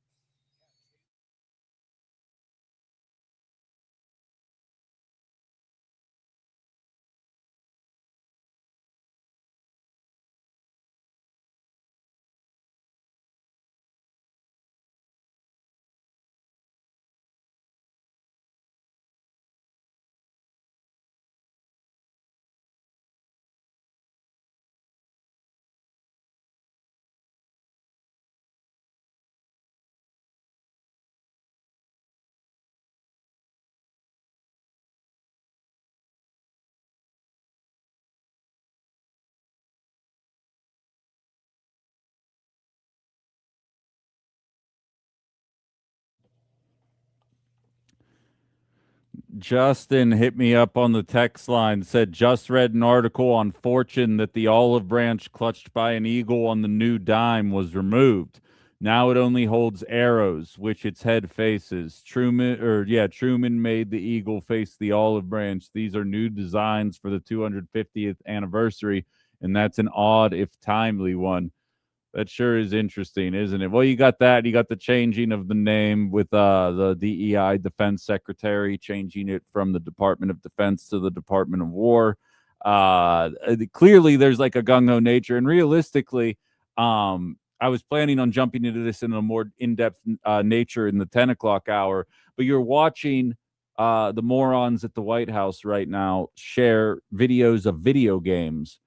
Justin hit me up on the text line, said, just read an article on Fortune that the olive branch clutched by an eagle on the new dime was removed. Now it only holds arrows, which its head faces. Truman made the eagle face the olive branch. These are new designs for the 250th anniversary, and that's an odd, if timely one. That sure is interesting, isn't it? Well, you got that. You got the changing of the name with the DEI Defense Secretary changing it from the Department of Defense to the Department of War. Clearly, there's like a gung ho nature, and realistically, I was planning on jumping into this in a more in depth nature in the 10 o'clock hour, but you're watching the morons at the White House right now share videos of video games.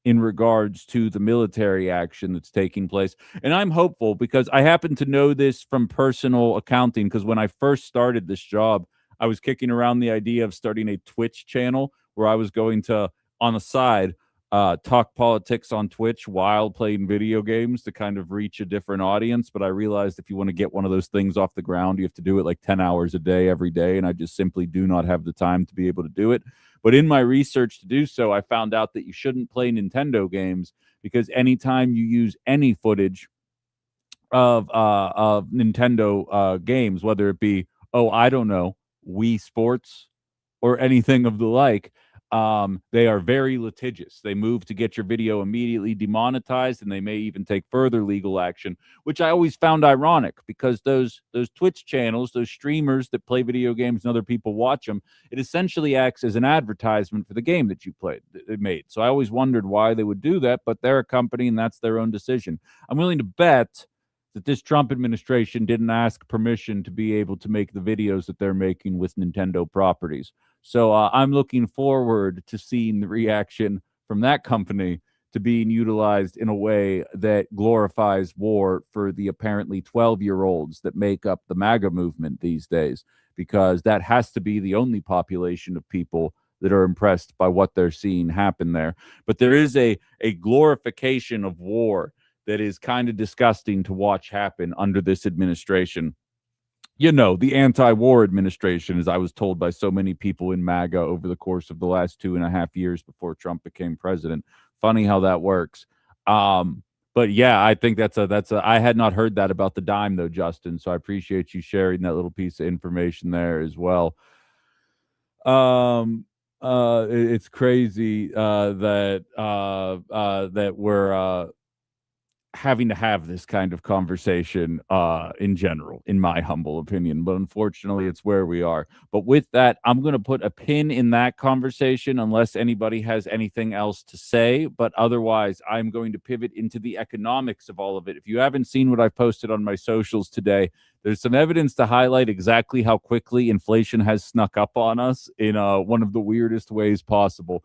In regards to the military action that's taking place. And I'm hopeful because I happen to know this from personal accounting. Because when I first started this job, I was kicking around the idea of starting a Twitch channel where I was going to, on the side, talk politics on Twitch while playing video games to kind of reach a different audience. But I realized if you want to get one of those things off the ground, you have to do it like 10 hours a day every day. And I just simply do not have the time to be able to do it. But in my research to do so, I found out that you shouldn't play Nintendo games because anytime you use any footage of Nintendo games, whether it be, oh, I don't know, Wii Sports or anything of the like, they are very litigious. They move to get your video immediately demonetized, and they may even take further legal action, which I always found ironic because those Twitch channels, those streamers that play video games and other people watch them, it essentially acts as an advertisement for the game that you made. So I always wondered why they would do that, but they're a company and that's their own decision. I'm willing to bet that this Trump administration didn't ask permission to be able to make the videos that they're making with Nintendo properties. So I'm looking forward to seeing the reaction from that company to being utilized in a way that glorifies war for the apparently 12-year-olds that make up the MAGA movement these days, because that has to be the only population of people that are impressed by what they're seeing happen there. But there is a glorification of war that is kind of disgusting to watch happen under this administration. You know, the anti-war administration, as I was told by so many people in MAGA over the course of the last 2.5 years before Trump became president. Funny how that works. But yeah, I think I had not heard that about the dime though, Justin. So I appreciate you sharing that little piece of information there as well. It's crazy that we're having to have this kind of conversation in general, in my humble opinion. But unfortunately, it's where we are. But with that, I'm going to put a pin in that conversation unless anybody has anything else to say. But otherwise, I'm going to pivot into the economics of all of it. If you haven't seen what I posted on my socials today, there's some evidence to highlight exactly how quickly inflation has snuck up on us in one of the weirdest ways possible.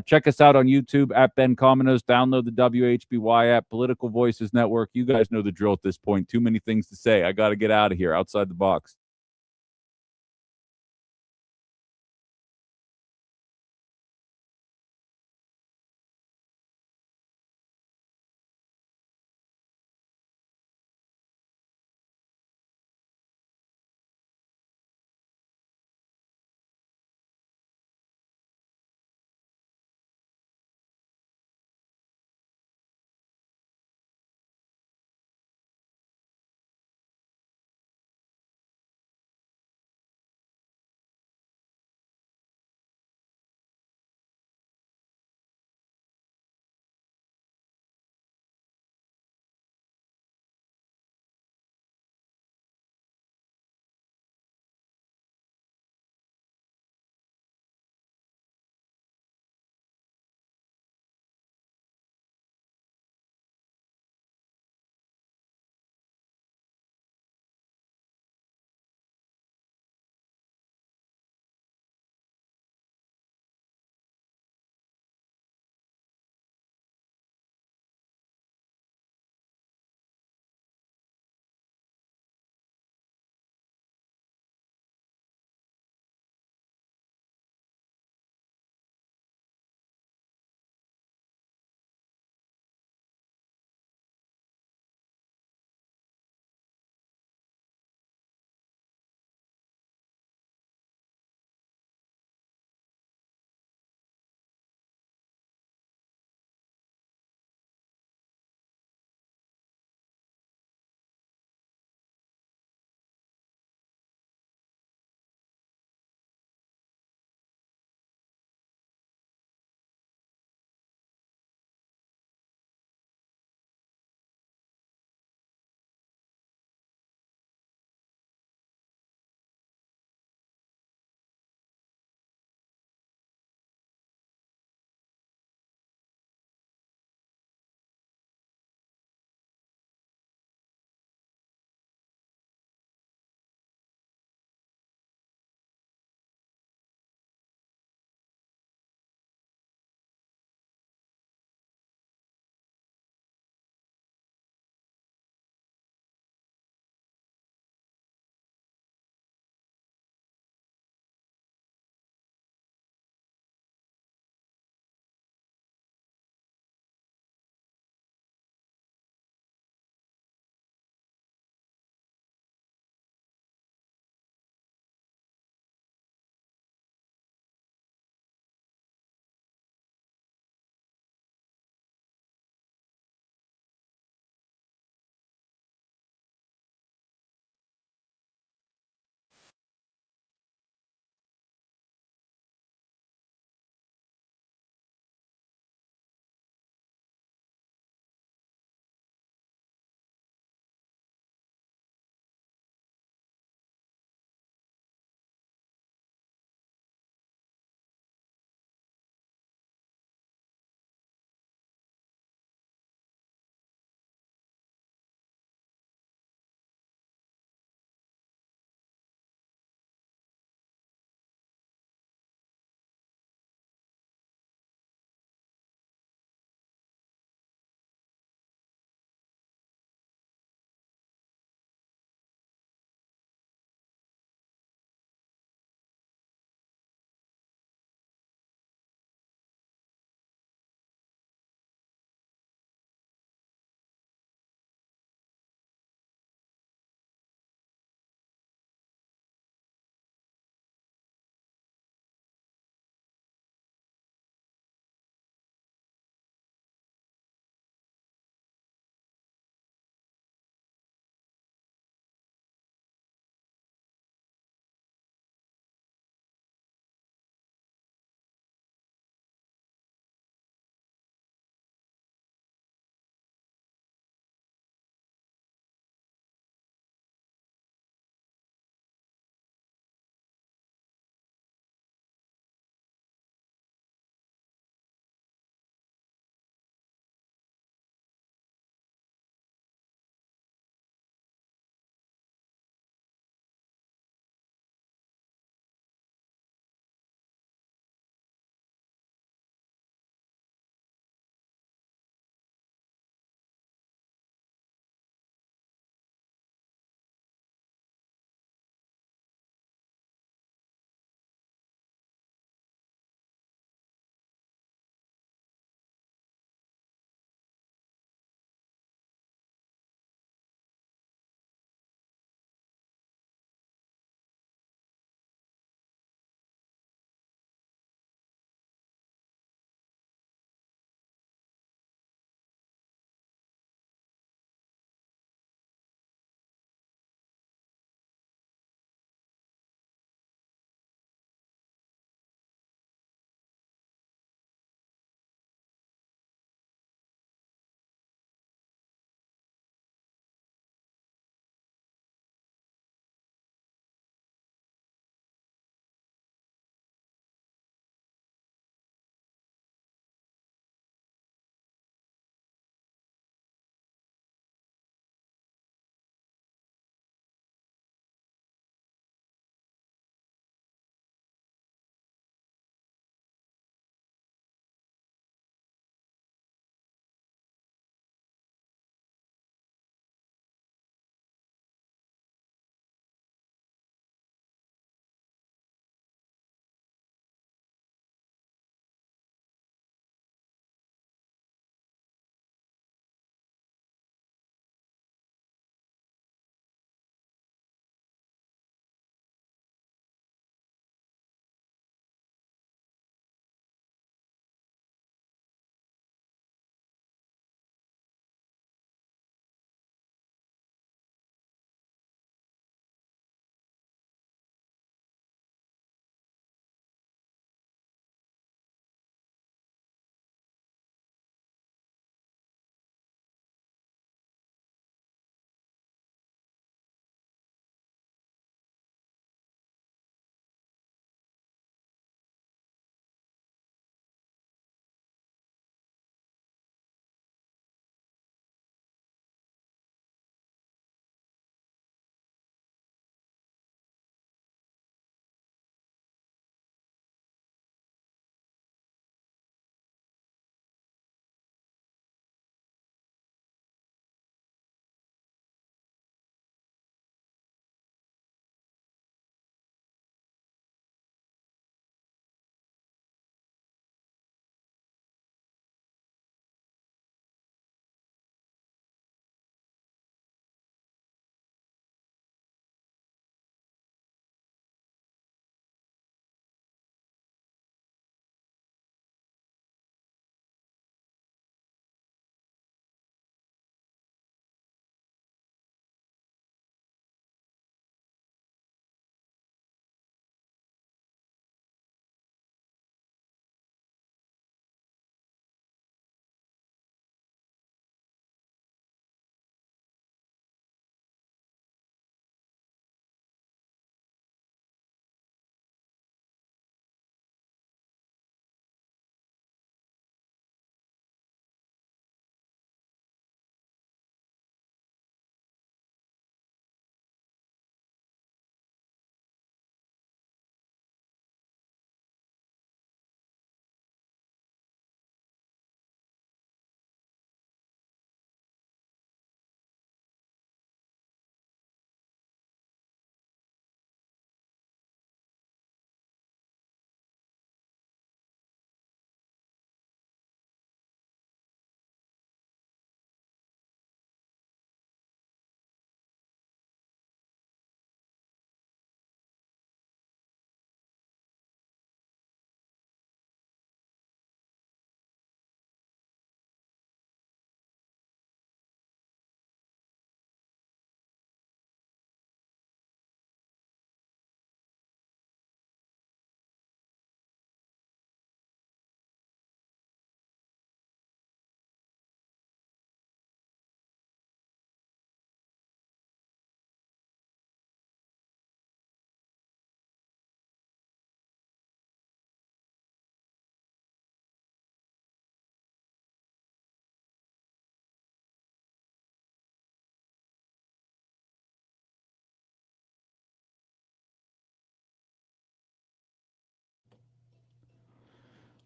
Check us out on YouTube at Ben Cominos. Download the WHBY app, Political Voices Network. You guys know the drill at this point. Too many things to say. I got to get out of here, outside the box.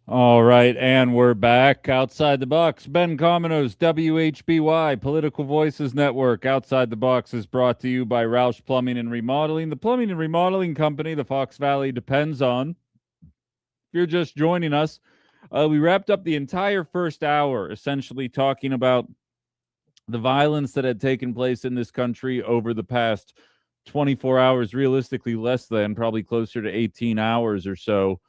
All right, and we're back outside the box. Ben Cominos, WHBY, Political Voices Network. Outside the Box is brought to you by Roush Plumbing and Remodeling, the plumbing and remodeling company the Fox Valley depends on. If you're just joining us, we wrapped up the entire first hour essentially talking about the violence that had taken place in this country over the past 24 hours, realistically less than, probably closer to 18 hours or so.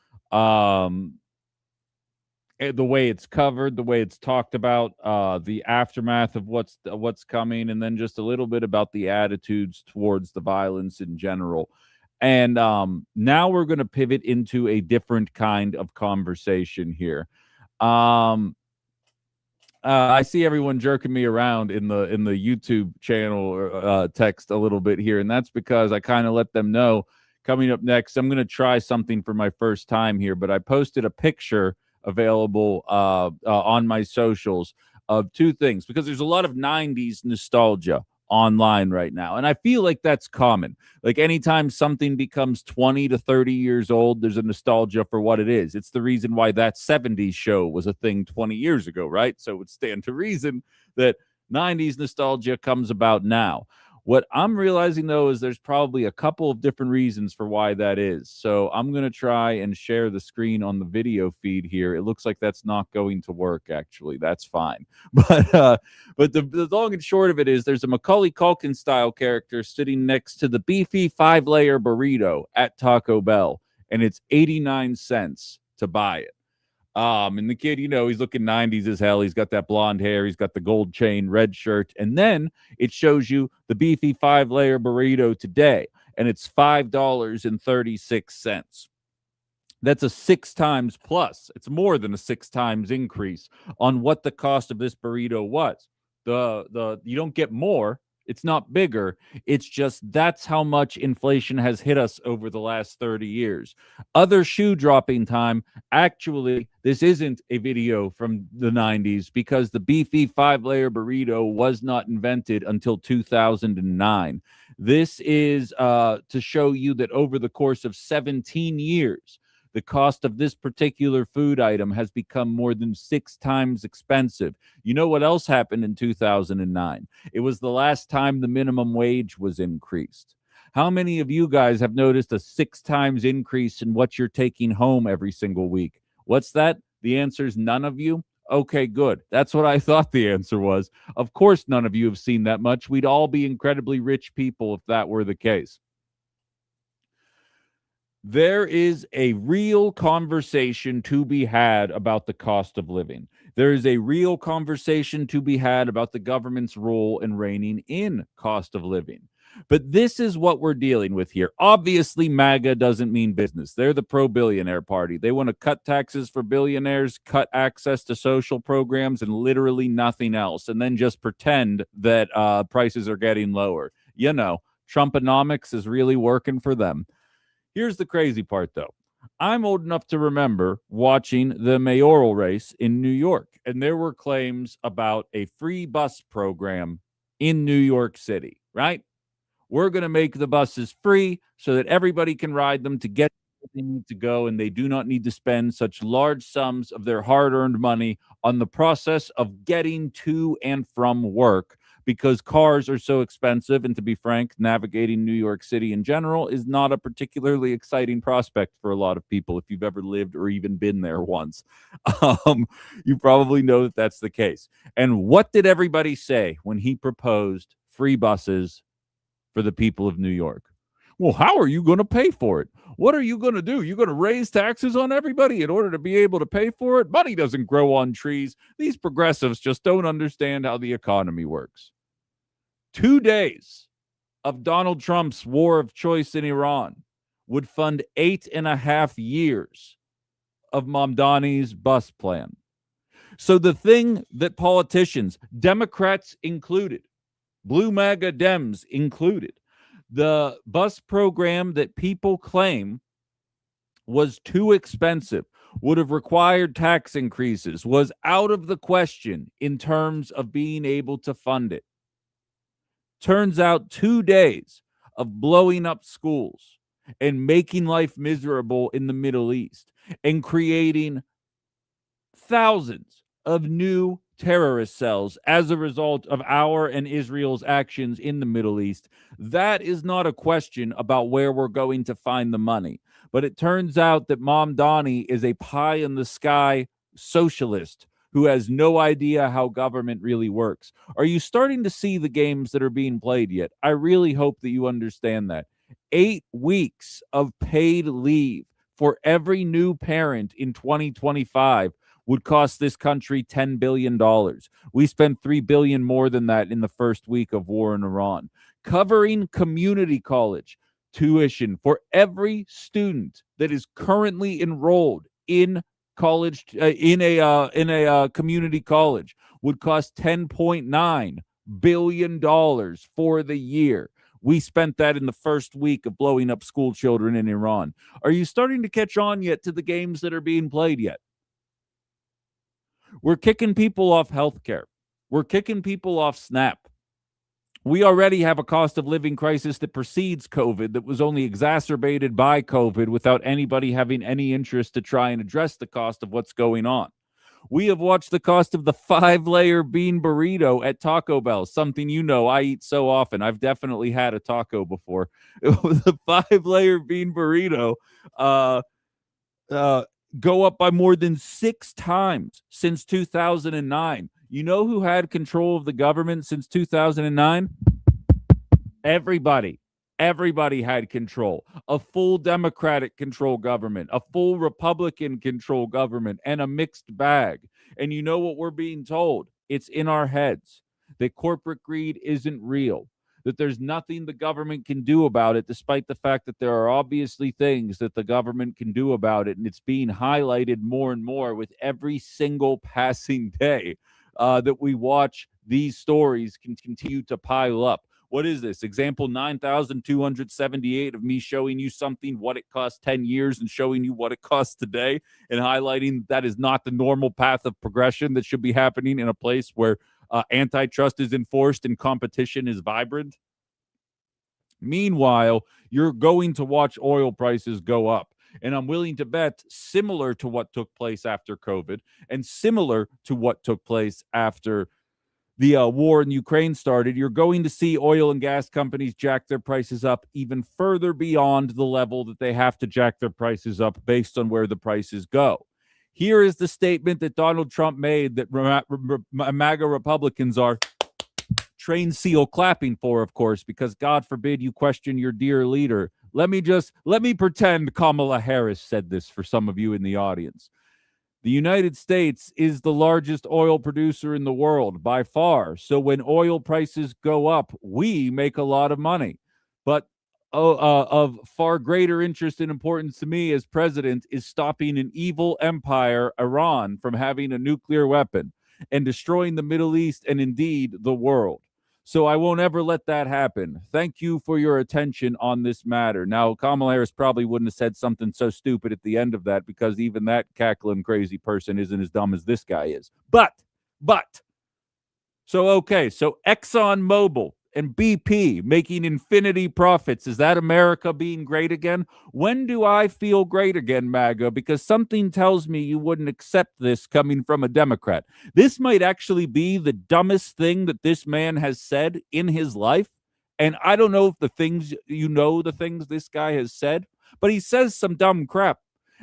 The way it's covered, the way it's talked about, the aftermath of what's coming, and then just a little bit about the attitudes towards the violence in general. And now we're going to pivot into a different kind of conversation here. I see everyone jerking me around in the YouTube channel text a little bit here, and that's because I kind of let them know coming up next, I'm going to try something for my first time here. But I posted a picture available on my socials of two things because there's a lot of 90s nostalgia online right now, and I feel like that's common. Like anytime something becomes 20 to 30 years old, there's a nostalgia for what it is. It's the reason why that 70s show was a thing 20 years ago, right? So it would stand to reason that 90s nostalgia comes about now. What I'm realizing though is there's probably a couple of different reasons for why that is. So I'm going to try and share the screen on the video feed here. It looks like that's not going to work actually. That's fine. But the long and short of it is there's a Macaulay Culkin style character sitting next to the beefy 5-layer burrito at Taco Bell, and it's 89 cents to buy it. And the kid, he's looking 90s as hell. He's got that blonde hair. He's got the gold chain, red shirt. And then it shows you the beefy 5-layer burrito today, and it's $5.36. That's a 6 times plus. It's more than a 6 times increase on what the cost of this burrito was. You don't get more. It's not bigger. It's just that's how much inflation has hit us over the last 30 years. Other shoe dropping time. Actually, this isn't a video from the 90s because the beefy 5-layer burrito was not invented until 2009. This is to show you that over the course of 17 years, the cost of this particular food item has become more than 6 times expensive. You know what else happened in 2009? It was the last time the minimum wage was increased. How many of you guys have noticed a 6 times increase in what you're taking home every single week? What's that? The answer is none of you. Okay, good. That's what I thought the answer was. Of course, none of you have seen that much. We'd all be incredibly rich people if that were the case. There is a real conversation to be had about the cost of living. There is a real conversation to be had about the government's role in reining in cost of living. But this is what we're dealing with here. Obviously, MAGA doesn't mean business. They're the pro-billionaire party. They want to cut taxes for billionaires, cut access to social programs, and literally nothing else, and then just pretend that prices are getting lower. Trumponomics is really working for them. Here's the crazy part, though. I'm old enough to remember watching the mayoral race in New York, and there were claims about a free bus program in New York City, right? We're going to make the buses free so that everybody can ride them to get where they need to go, and they do not need to spend such large sums of their hard-earned money on the process of getting to and from work because cars are so expensive. And to be frank, navigating New York City in general is not a particularly exciting prospect for a lot of people if you've ever lived or even been there once. You probably know that that's the case. And what did everybody say when he proposed free buses for the people of New York? Well, how are you going to pay for it? What are you going to do? You're going to raise taxes on everybody in order to be able to pay for it? Money doesn't grow on trees. These progressives just don't understand how the economy works. 2 days of Donald Trump's war of choice in Iran would fund 8.5 years of Mamdani's bus plan. So the thing that politicians, Democrats included, Blue MAGA Dems included, the bus program that people claim was too expensive, would have required tax increases, was out of the question in terms of being able to fund it. Turns out 2 days of blowing up schools and making life miserable in the Middle East and creating thousands of new terrorist cells as a result of our and Israel's actions in the Middle East. That is not a question about where we're going to find the money. But it turns out that Mom Donnie is a pie in the sky socialist who has no idea how government really works. Are you starting to see the games that are being played yet? I really hope that you understand that. 8 weeks of paid leave for every new parent in 2025 would cost this country $10 billion. We spent $3 billion more than that in the first week of war in Iran. Covering community college tuition for every student that is currently enrolled in college in a community college would cost $10.9 billion for the year. We spent that in the first week of blowing up school children in Iran. Are you starting to catch on yet to the games that are being played yet? We're kicking people off healthcare. We're kicking people off SNAP. We already have a cost of living crisis that precedes COVID that was only exacerbated by COVID without anybody having any interest to try and address the cost of what's going on. We have watched the cost of the 5-layer bean burrito at Taco Bell, something you know I eat so often. I've definitely had a taco before. It was a 5-layer bean burrito go up by more than 6 times since 2009. You know who had control of the government since 2009? Everybody. Everybody had control. A full Democratic control government, a full Republican control government, and a mixed bag. And you know what we're being told? It's in our heads that corporate greed isn't real, that there's nothing the government can do about it, despite the fact that there are obviously things that the government can do about it. And it's being highlighted more and more with every single passing day that we watch these stories can continue to pile up. What is this? Example 9,278 of me showing you something, what it cost 10 years, and showing you what it costs today, and highlighting that is not the normal path of progression that should be happening in a place where antitrust is enforced and competition is vibrant. Meanwhile, you're going to watch oil prices go up. And I'm willing to bet similar to what took place after COVID and similar to what took place after the war in Ukraine started, you're going to see oil and gas companies jack their prices up even further beyond the level that they have to jack their prices up based on where the prices go. Here is the statement that Donald Trump made that MAGA Republicans are trained seal clapping for, of course, because God forbid you question your dear leader. Let me pretend Kamala Harris said this for some of you in the audience. The United States is the largest oil producer in the world by far. So when oil prices go up, we make a lot of money. But of far greater interest and importance to me as president is stopping an evil empire, Iran, from having a nuclear weapon and destroying the Middle East and indeed the world. So I won't ever let that happen. Thank you for your attention on this matter. Now, Kamala Harris probably wouldn't have said something so stupid at the end of that because even that cackling crazy person isn't as dumb as this guy is. But, so ExxonMobil and BP making infinity profits. Is that America being great again? When do I feel great again, MAGA? Because something tells me you wouldn't accept this coming from a Democrat. This might actually be the dumbest thing that this man has said in his life. And I don't know if the things this guy has said, but he says some dumb crap.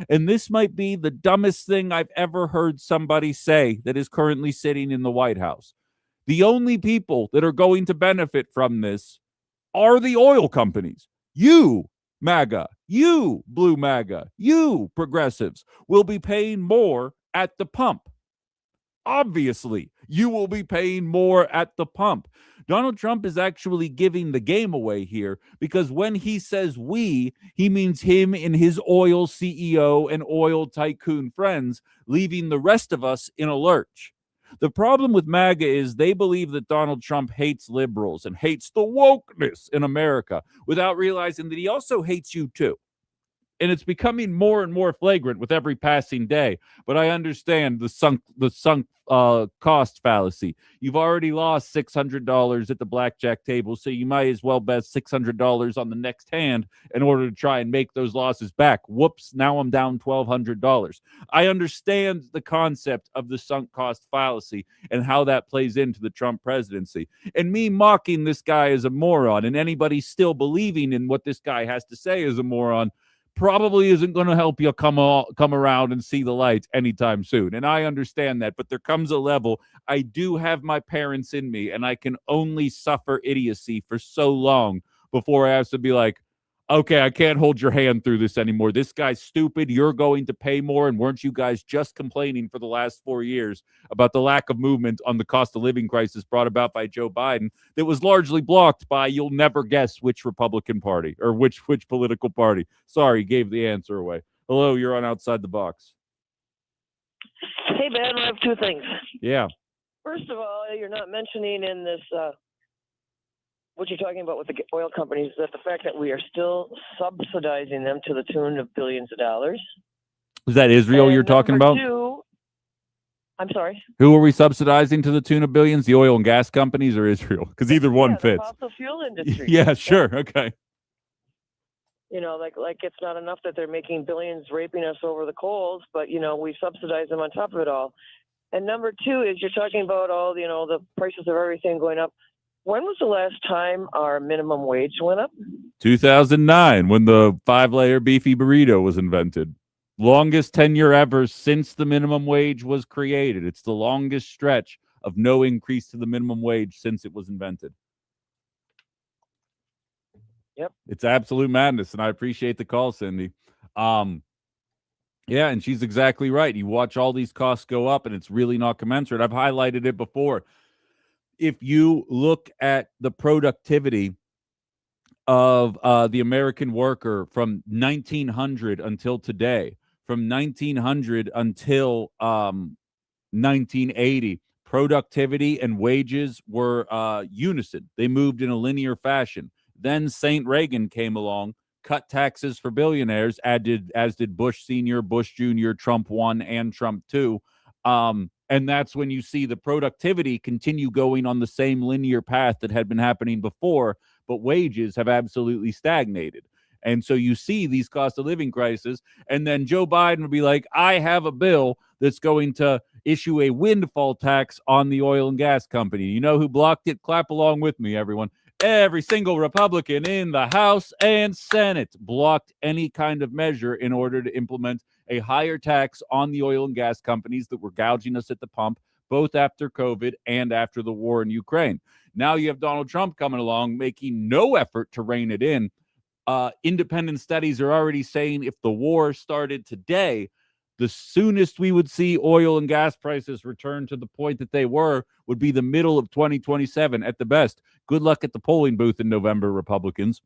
And this might be the dumbest thing I've ever heard somebody say that is currently sitting in the White House. The only people that are going to benefit from this are the oil companies. You, MAGA, you, Blue MAGA, you, progressives, will be paying more at the pump. Obviously, you will be paying more at the pump. Donald Trump is actually giving the game away here because when he says we, he means him and his oil CEO and oil tycoon friends, leaving the rest of us in a lurch. The problem with MAGA is they believe that Donald Trump hates liberals and hates the wokeness in America without realizing that he also hates you too. and it's becoming more and more flagrant with every passing day. But I understand the sunk cost fallacy. You've already lost $600 at the blackjack table, so you might as well bet $600 on the next hand in order to try and make those losses back. Whoops, now I'm down $1,200. I understand the concept of the sunk cost fallacy and how that plays into the Trump presidency. And me mocking this guy as a moron and anybody still believing in what this guy has to say is a moron probably isn't going to help you come around and see the light anytime soon. And I understand that, but there comes a level. I do have my parents in me, and I can only suffer idiocy for so long before I have to be like, okay, I can't hold your hand through this anymore. This guy's stupid. You're going to pay more. And weren't you guys just complaining for the last 4 years about the lack of movement on the cost of living crisis brought about by Joe Biden that was largely blocked by, you'll never guess which Republican Party or which political party? Sorry, gave the answer away. Hello, you're on Outside the Box. Hey, Ben, I have two things. Yeah. First of all, you're not mentioning in this what you're talking about with the oil companies, that the fact that we are still subsidizing them to the tune of billions of dollars. Is that Israel you're talking about? Two, I'm sorry? Who are we subsidizing to the tune of billions? The oil and gas companies or Israel? Because either one fits. The fossil fuel industry. Yeah, sure. Okay. You know, like it's not enough that they're making billions raping us over the coals, but, you know, we subsidize them on top of it all. And number two is you're talking about all, you know, the prices of everything going up. When was the last time our minimum wage went up? 2009, when the 5-layer beefy burrito was invented. Longest tenure ever since the minimum wage was created. It's the longest stretch of no increase to the minimum wage since it was invented. Yep. It's absolute madness, and I appreciate the call, Cindy. Yeah, and she's exactly right. You watch all these costs go up, and it's really not commensurate. I've highlighted it before. If you look at the productivity of the American worker from 1900 until today, from 1900 until 1980, productivity and wages were unison. They moved in a linear fashion. Then St. Reagan came along, cut taxes for billionaires, as did Bush Sr., Bush Jr., Trump 1, and Trump 2. And that's when you see the productivity continue going on the same linear path that had been happening before, but wages have absolutely stagnated. And so you see these cost of living crises, and then Joe Biden would be like, I have a bill that's going to issue a windfall tax on the oil and gas company. You know who blocked it? Clap along with me, everyone. Every single Republican in the House and Senate blocked any kind of measure in order to implement a higher tax on the oil and gas companies that were gouging us at the pump, both after COVID and after the war in Ukraine. Now you have Donald Trump coming along, making no effort to rein it in. Independent studies are already saying if the war started today, the soonest we would see oil and gas prices return to the point that they were would be the middle of 2027 at the best. Good luck at the polling booth in November, Republicans.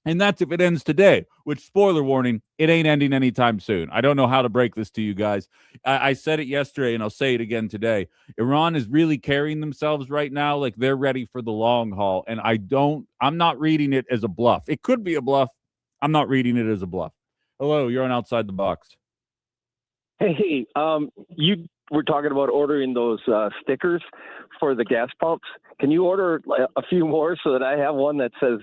And that's if it ends today, which, spoiler warning, it ain't ending anytime soon. I don't know how to break this to you guys. I said it yesterday, and I'll say it again today. Iran is really carrying themselves right now like they're ready for the long haul. And I'm not reading it as a bluff. It could be a bluff. I'm not reading it as a bluff. Hello, you're on Outside the Box. Hey, you were talking about ordering those stickers for the gas pumps. Can you order a few more so that I have one that says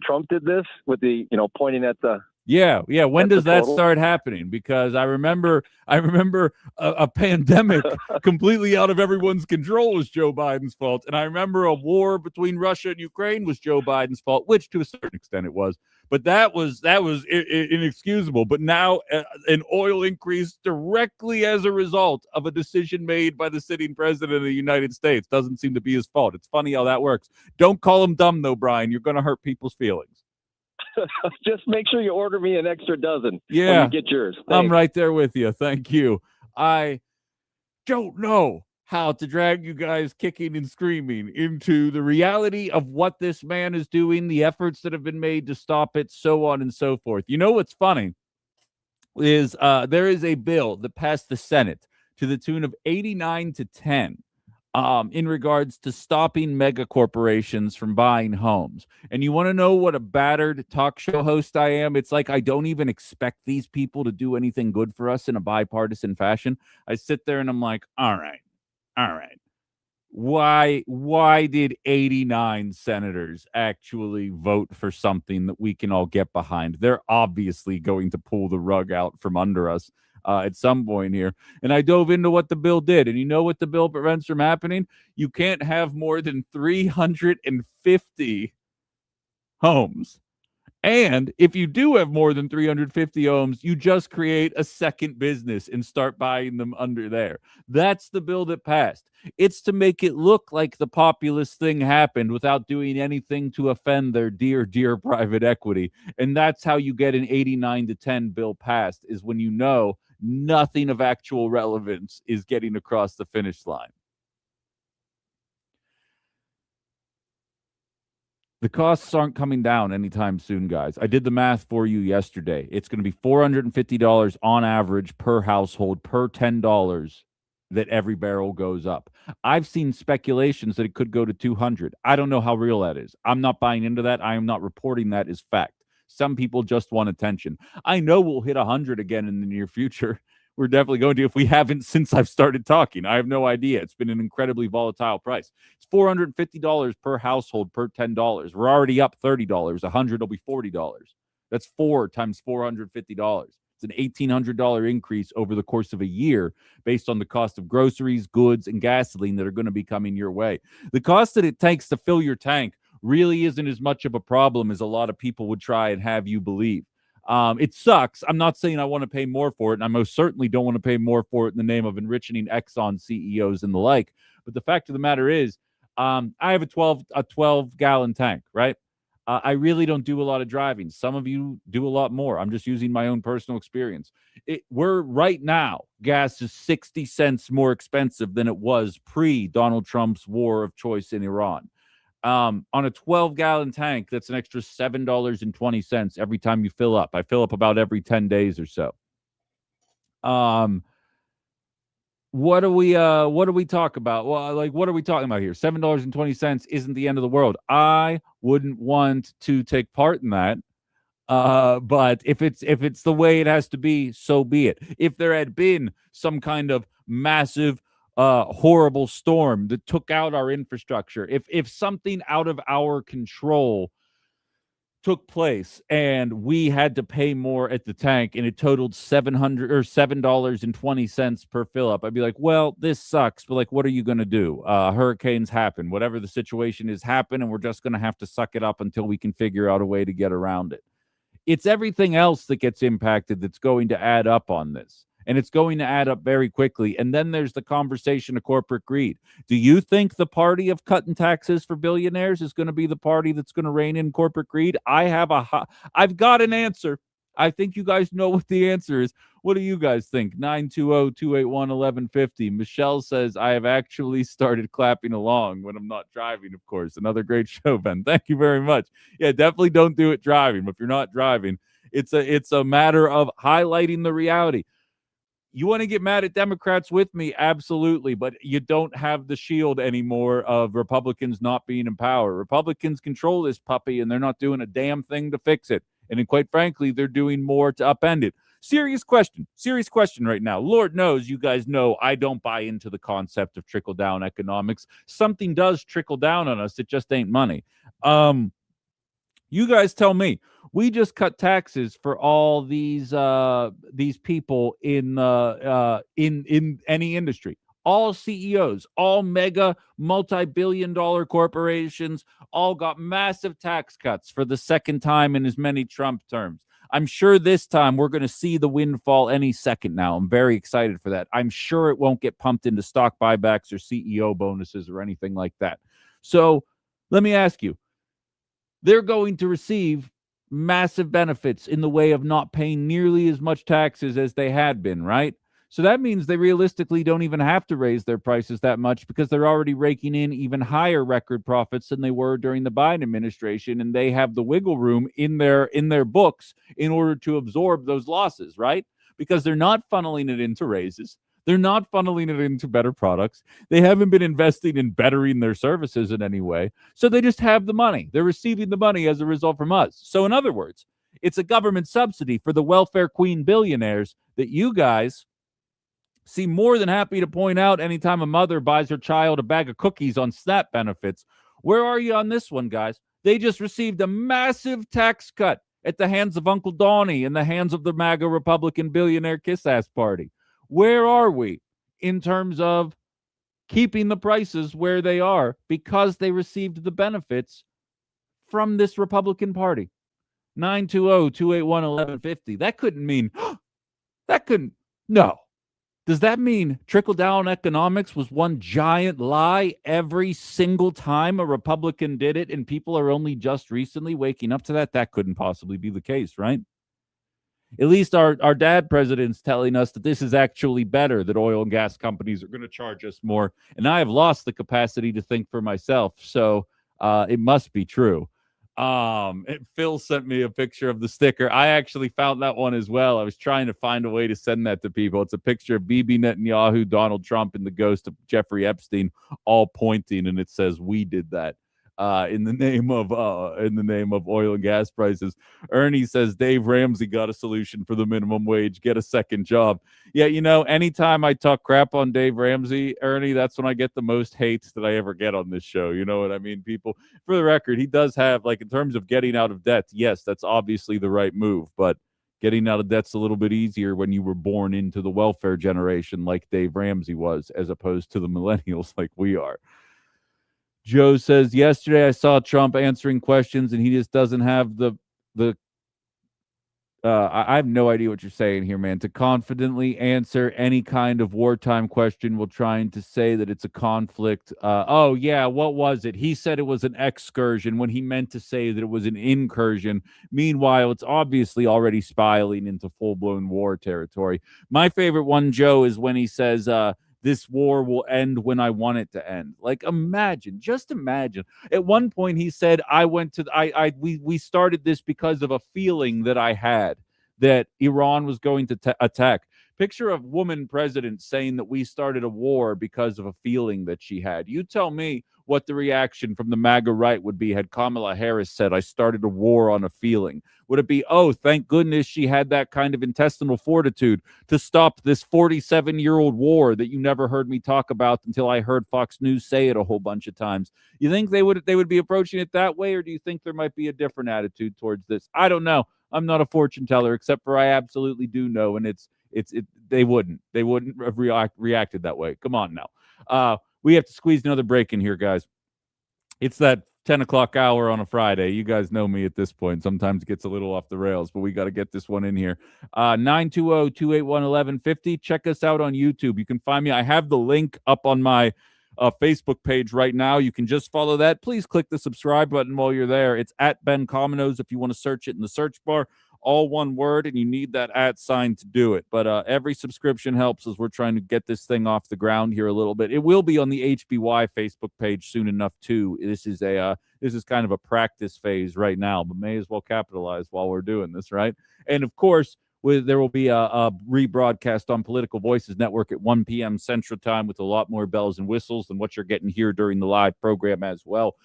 Trump did this with the, pointing at the... Yeah. When does that start happening? Because I remember a pandemic completely out of everyone's control was Joe Biden's fault. And I remember a war between Russia and Ukraine was Joe Biden's fault, which to a certain extent it was. But that was inexcusable. But now an oil increase directly as a result of a decision made by the sitting president of the United States doesn't seem to be his fault. It's funny how that works. Don't call him dumb, though, Brian. You're going to hurt people's feelings. Just make sure you order me an extra dozen when you get yours. Thanks. I'm right there with you. Thank you. I don't know how to drag you guys kicking and screaming into the reality of what this man is doing, the efforts that have been made to stop it, so on and so forth. You know what's funny is there is a bill that passed the Senate to the tune of 89-10 in regards to stopping mega corporations from buying homes. And you want to know what a battered talk show host I am? It's like I don't even expect these people to do anything good for us in a bipartisan fashion. I sit there and I'm like, all right. Why did 89 senators actually vote for something that we can all get behind? They're obviously going to pull the rug out from under us at some point here. And I dove into what the bill did. And you know what the bill prevents from happening? You can't have more than 350 homes. And if you do have more than 350 homes, you just create a second business and start buying them under there. That's the bill that passed. It's to make it look like the populist thing happened without doing anything to offend their dear private equity. And that's how you get an 89-10 bill passed, is when you know nothing of actual relevance is getting across the finish line. The costs aren't coming down anytime soon, guys. I did the math for you yesterday. It's going to be $450 on average per household per $10 that every barrel goes up. I've seen speculations that it could go to 200. I don't know how real that is. I'm not buying into that. I am not reporting that as fact. Some people just want attention. I know we'll hit 100 again in the near future. We're definitely going to, if we haven't since I've started talking. I have no idea. It's been an incredibly volatile price. It's $450 per household per $10. We're already up $30. 100 will be $40. That's 4 times $450. It's an $1,800 increase over the course of a year based on the cost of groceries, goods, and gasoline that are going to be coming your way. The cost that it takes to fill your tank really isn't as much of a problem as a lot of people would try and have you believe. It sucks. I'm not saying I want to pay more for it, and I most certainly don't want to pay more for it in the name of enriching Exxon CEOs and the like. But the fact of the matter is, I have a 12 gallon tank, right? I really don't do a lot of driving. Some of you do a lot more. I'm just using my own personal experience. We're right now, gas is 60 cents more expensive than it was pre Donald Trump's war of choice in Iran. On a 12-gallon tank, that's an extra $7.20 every time you fill up. I fill up about every 10 days or so. What do we talk about? Well, like, what are we talking about here? $7.20 isn't the end of the world. I wouldn't want to take part in that. But if it's the way it has to be, so be it. If there had been some kind of massive horrible storm that took out our infrastructure, if something out of our control took place and we had to pay more at the tank and it totaled 700 or $7.20 per fill up, I'd be like, well, this sucks, but like, what are you going to do? Hurricanes happen, whatever the situation is happen, and we're just going to have to suck it up until we can figure out a way to get around it. It's everything else that gets impacted that's going to add up on this. And it's going to add up very quickly. And then there's the conversation of corporate greed. Do you think the party of cutting taxes for billionaires is going to be the party that's going to rein in corporate greed? I've got an answer. I think you guys know what the answer is. What do you guys think? 920-281-1150. Michelle says, I have actually started clapping along when I'm not driving, of course. Another great show, Ben. Thank you very much. Yeah, definitely don't do it driving. But if you're not driving, it's a matter of highlighting the reality. You want to get mad at Democrats with me? Absolutely. But you don't have the shield anymore of Republicans not being in power. Republicans control this puppy, and they're not doing a damn thing to fix it. And then, quite frankly, they're doing more to upend it. Serious question right now. Lord knows you guys know I don't buy into the concept of trickle-down economics. Something does trickle down on us. It just ain't money. You guys tell me. We just cut taxes for all these people in any industry. All CEOs, all mega multi-billion-dollar corporations, all got massive tax cuts for the second time in as many Trump terms. I'm sure this time we're going to see the windfall any second now. I'm very excited for that. I'm sure it won't get pumped into stock buybacks or CEO bonuses or anything like that. So let me ask you, they're going to receive massive benefits in the way of not paying nearly as much taxes as they had been, right? So that means they realistically don't even have to raise their prices that much because they're already raking in even higher record profits than they were during the Biden administration, and they have the wiggle room in their books in order to absorb those losses, right? Because they're not funneling it into raises. They're not funneling it into better products. They haven't been investing in bettering their services in any way. So they just have the money. They're receiving the money as a result from us. So, in other words, it's a government subsidy for the welfare queen billionaires that you guys seem more than happy to point out anytime a mother buys her child a bag of cookies on SNAP benefits. Where are you on this one, guys? They just received a massive tax cut at the hands of Uncle Donnie and the hands of the MAGA Republican billionaire kiss ass party. Where are we in terms of keeping the prices where they are because they received the benefits from this Republican Party? 920-281-1150. That couldn't mean, that couldn't, no. Does that mean trickle down economics was one giant lie every single time a Republican did it and people are only just recently waking up to that? That couldn't possibly be the case, right? At least our dad president's telling us that this is actually better, that oil and gas companies are going to charge us more. And I have lost the capacity to think for myself. So it must be true. Phil sent me a picture of the sticker. I actually found that one as well. I was trying to find a way to send that to people. It's a picture of Bibi Netanyahu, Donald Trump, and the ghost of Jeffrey Epstein all pointing, and it says, "We did that." In the name of oil and gas prices. Ernie says Dave Ramsey got a solution for the minimum wage. Get a second job. Yeah, anytime I talk crap on Dave Ramsey, Ernie, that's when I get the most hates that I ever get on this show. You know what I mean? People, for the record, he does have, like, in terms of getting out of debt, yes, that's obviously the right move, but getting out of debt's a little bit easier when you were born into the welfare generation like Dave Ramsey was, as opposed to the millennials like we are. Joe says, yesterday I saw Trump answering questions and he just doesn't have the I have no idea what you're saying here, man. To confidently answer any kind of wartime question while trying to say that it's a conflict. Oh, yeah, what was it? He said it was an excursion when he meant to say that it was an incursion. Meanwhile, it's obviously already spiraling into full-blown war territory. My favorite one, Joe, is when he says, this war will end when I want it to end. Like, just imagine. At one point, he said, we started this because of a feeling that I had that Iran was going to attack. Picture a woman president saying that we started a war because of a feeling that she had. You tell me what the reaction from the MAGA right would be had Kamala Harris said, I started a war on a feeling. Would it be, oh, thank goodness she had that kind of intestinal fortitude to stop this 47-year-old war that you never heard me talk about until I heard Fox News say it a whole bunch of times? You think they would be approaching it that way, or do you think there might be a different attitude towards this? I don't know. I'm not a fortune teller, except for I absolutely do know, and they wouldn't have reacted that way. Come on now. We have to squeeze another break in here, guys. It's that 10 o'clock hour on a Friday. You guys know me at this point. Sometimes it gets a little off the rails, but we got to get this one in here. 920-281-1150. Check us out on YouTube. You can find me. I have the link up on my Facebook page right now. You can just follow that. Please click the subscribe button while you're there. It's at Ben Cominos if you want to search it in the search bar. All one word, and you need that @ sign to do it. But every subscription helps as we're trying to get this thing off the ground here a little bit. It will be on the HBY Facebook page soon enough too. This is kind of a practice phase right now, but may as well capitalize while we're doing this, right? And of course, there will be a rebroadcast on Political Voices Network at 1 p.m. Central Time with a lot more bells and whistles than what you're getting here during the live program as well.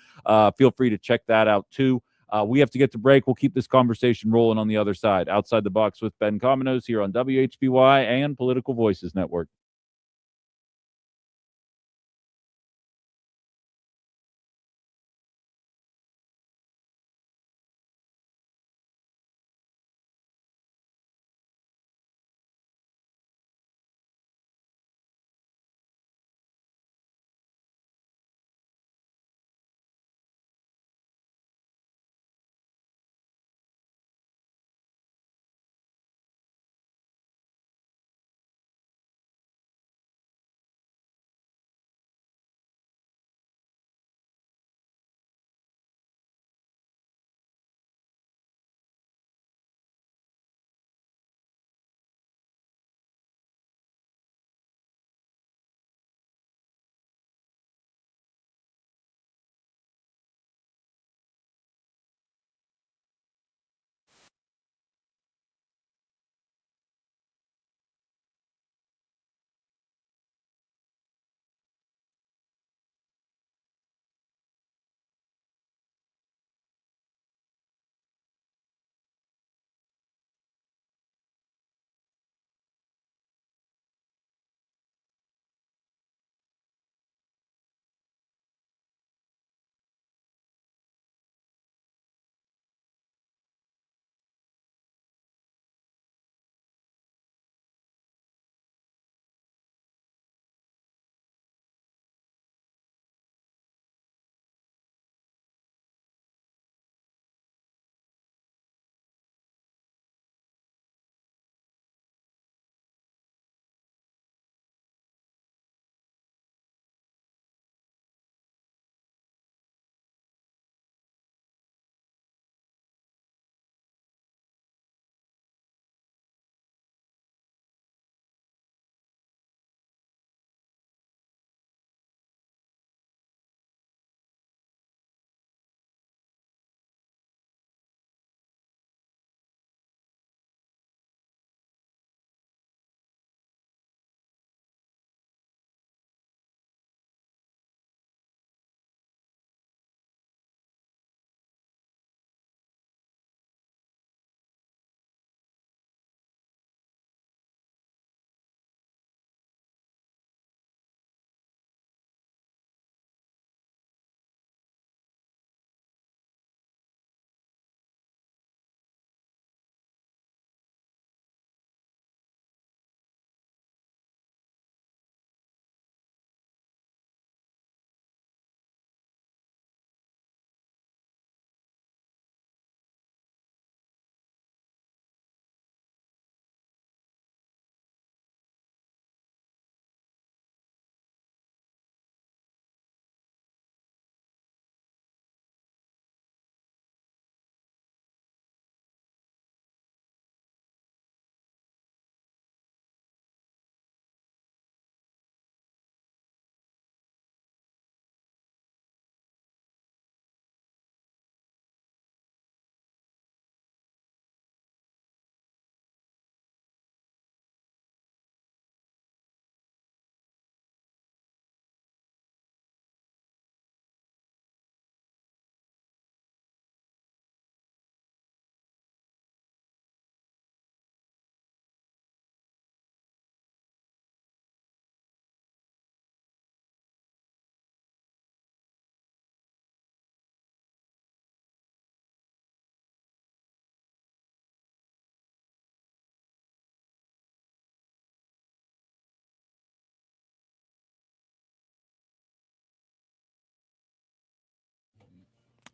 Feel free to check that out too. We have to get to break. We'll keep this conversation rolling on the other side. Outside the Box with Ben Cominos here on WHBY and Political Voices Network.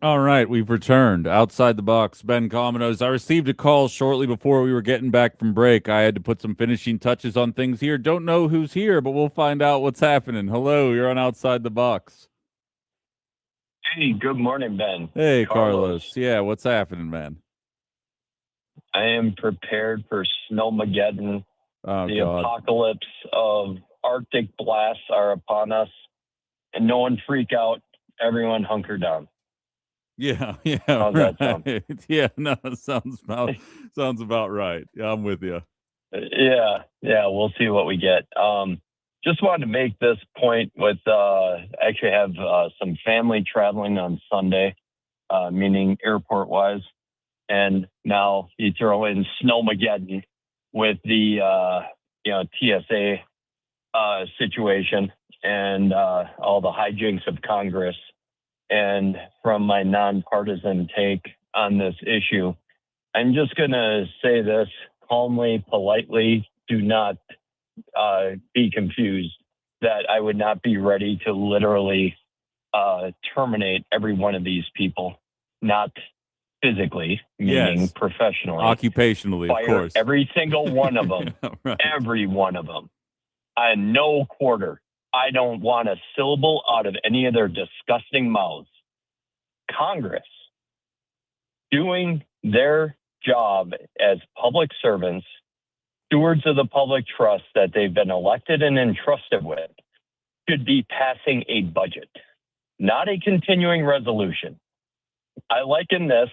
All right, we've returned outside the box. Ben Cominos. I received a call shortly before we were getting back from break. I had to put some finishing touches on things here. Don't know who's here, but we'll find out what's happening. Hello, you're on Outside the Box. Hey, good morning, Ben. Hey, Carlos. Carlos. Yeah, what's happening, man? I am prepared for Snowmageddon. Oh, The God. apocalypse of Arctic blasts are upon us. And no one freak out. Everyone hunker down. Yeah, How's that sound? right. Yeah, no, sounds about right. Yeah, I'm with you. Yeah, we'll see what we get. Just wanted to make this point with actually have some family traveling on Sunday, meaning airport wise. And now you throw in Snowmageddon with the TSA situation and all the hijinks of Congress. And from my nonpartisan take on this issue, I'm just going to say this calmly, politely. Do not be confused that I would not be ready to literally terminate every one of these people, not physically, meaning Yes. professionally, Occupationally, fire of course. every single one of them, Right. every one of them. No quarter. I don't want a syllable out of any of their disgusting mouths. Congress doing their job as public servants, stewards of the public trust that they've been elected and entrusted with, should be passing a budget, not a continuing resolution. I liken this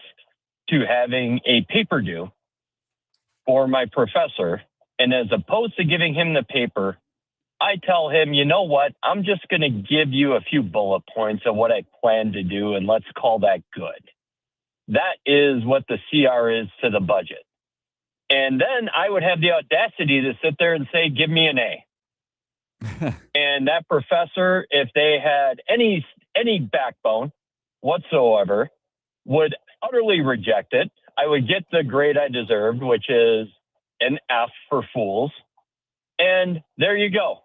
to having a paper due for my professor, and as opposed to giving him the paper, I tell him, you know what, I'm just going to give you a few bullet points of what I plan to do, and let's call that good. That is what the CR is to the budget. And then I would have the audacity to sit there and say, give me an A. And that professor, if they had any backbone whatsoever, would utterly reject it. I would get the grade I deserved, which is an F for fools. And there you go.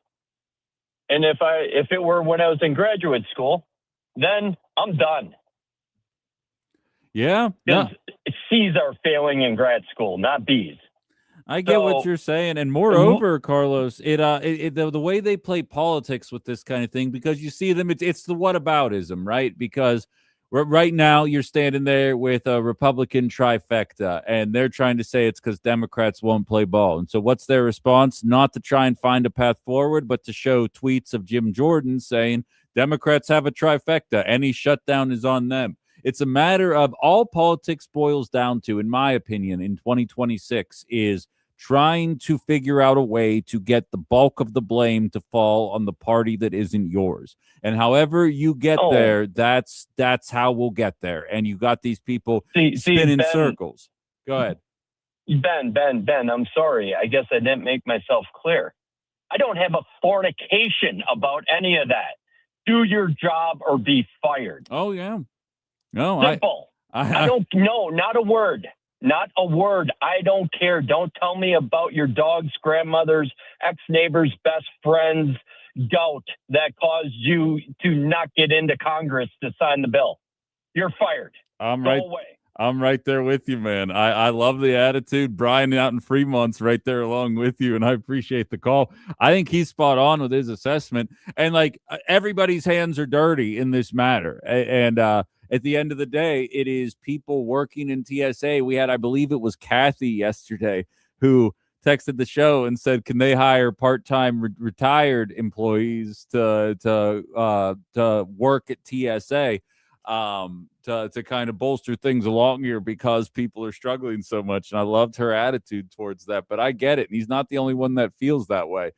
And if it were when I was in graduate school, then I'm done. Yeah. No. C's are failing in grad school, not B's. I get what you're saying, and moreover, Carlos, the way they play politics with this kind of thing, because you see them, it's the whataboutism, right? Because right now you're standing there with a Republican trifecta, and they're trying to say it's because Democrats won't play ball. And so, what's their response? Not to try and find a path forward, but to show tweets of Jim Jordan saying Democrats have a trifecta. Any shutdown is on them. It's a matter of all politics boils down to, in my opinion, in 2026 is trying to figure out a way to get the bulk of the blame to fall on the party that isn't yours. And however you get there, that's how we'll get there. And you got these people spinning Ben, circles. Go ahead. Ben, I'm sorry. I guess I didn't make myself clear. I don't have a fornication about any of that. Do your job or be fired. Oh, yeah. No, simple. I don't know. Not a word. Not a word. I don't care. Don't tell me about your dog's grandmother's ex-neighbor's best friend's gout that caused you to not get into Congress to sign the bill. You're fired. Go away. I'm right there with you, man. I love the attitude. Brian out in Fremont's right there along with you, and I appreciate the call. I think he's spot on with his assessment. And like everybody's hands are dirty in this matter. And at the end of the day, it is people working in TSA. We had, I believe it was Kathy yesterday, who texted the show and said, "Can they hire part-time retired employees to work at TSA?" To kind of bolster things along here because people are struggling so much. And I loved her attitude towards that, but I get it. And he's not the only one that feels that way.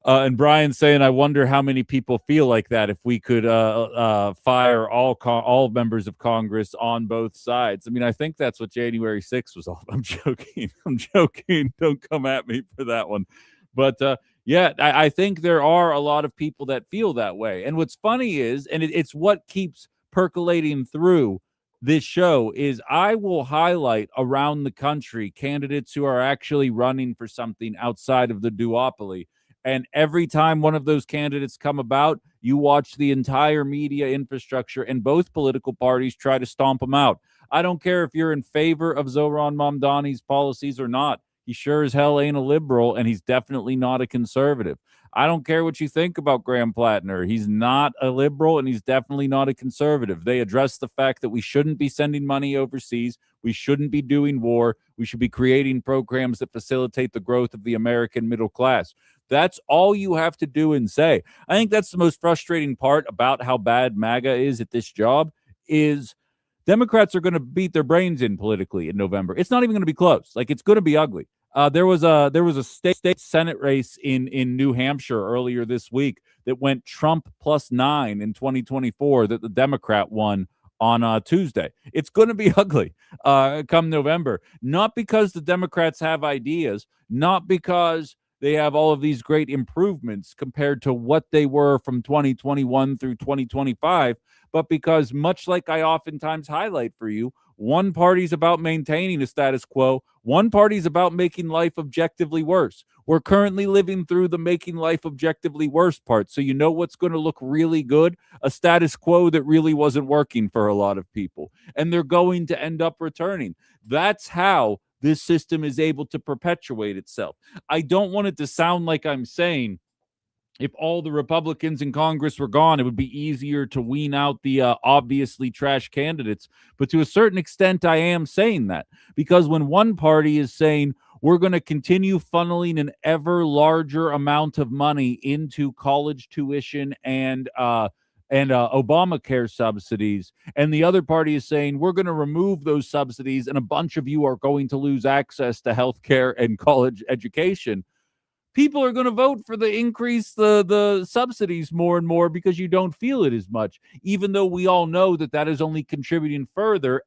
And Brian's saying, I wonder how many people feel like that if we could fire all members of Congress on both sides. I mean, I think that's what January 6th was all. I'm joking. I'm joking. Don't come at me for that one. But yeah, I think there are a lot of people that feel that way. And what's funny is, and it's what keeps percolating through this show, is I will highlight around the country candidates who are actually running for something outside of the duopoly. And every time one of those candidates come about, You watch the entire media infrastructure and both political parties try to stomp him out. I don't care if you're in favor of Zohran Mamdani's policies or not. He sure as hell ain't a liberal, and he's definitely not a conservative. I don't care what you think about Graham Plattner. He's not a liberal, and he's definitely not a conservative. They address the fact that we shouldn't be sending money overseas. We shouldn't be doing war. We should be creating programs that facilitate the growth of the American middle class. That's all you have to do and say. I think that's the most frustrating part about how bad MAGA is at this job is Democrats are going to beat their brains in politically in November. It's not even going to be close. Like, it's going to be ugly. There was a state Senate race in New Hampshire earlier this week that went Trump +9 in 2024 that the Democrat won on Tuesday. It's going to be ugly come November, not because the Democrats have ideas, not because they have all of these great improvements compared to what they were from 2021 through 2025, but because, much like I oftentimes highlight for you, one party's about maintaining a status quo, one party's about making life objectively worse. We're currently living through the making life objectively worse part. So you know what's going to look really good? A status quo that really wasn't working for a lot of people. And they're going to end up returning. That's how this system is able to perpetuate itself. I don't want it to sound like I'm saying if all the Republicans in Congress were gone, it would be easier to wean out the obviously trash candidates. But to a certain extent, I am saying that because when one party is saying we're going to continue funneling an ever larger amount of money into college tuition and Obamacare subsidies, and the other party is saying we're going to remove those subsidies and a bunch of you are going to lose access to health care and college education, people are going to vote for the increase the subsidies more and more because you don't feel it as much, even though we all know that that is only contributing further,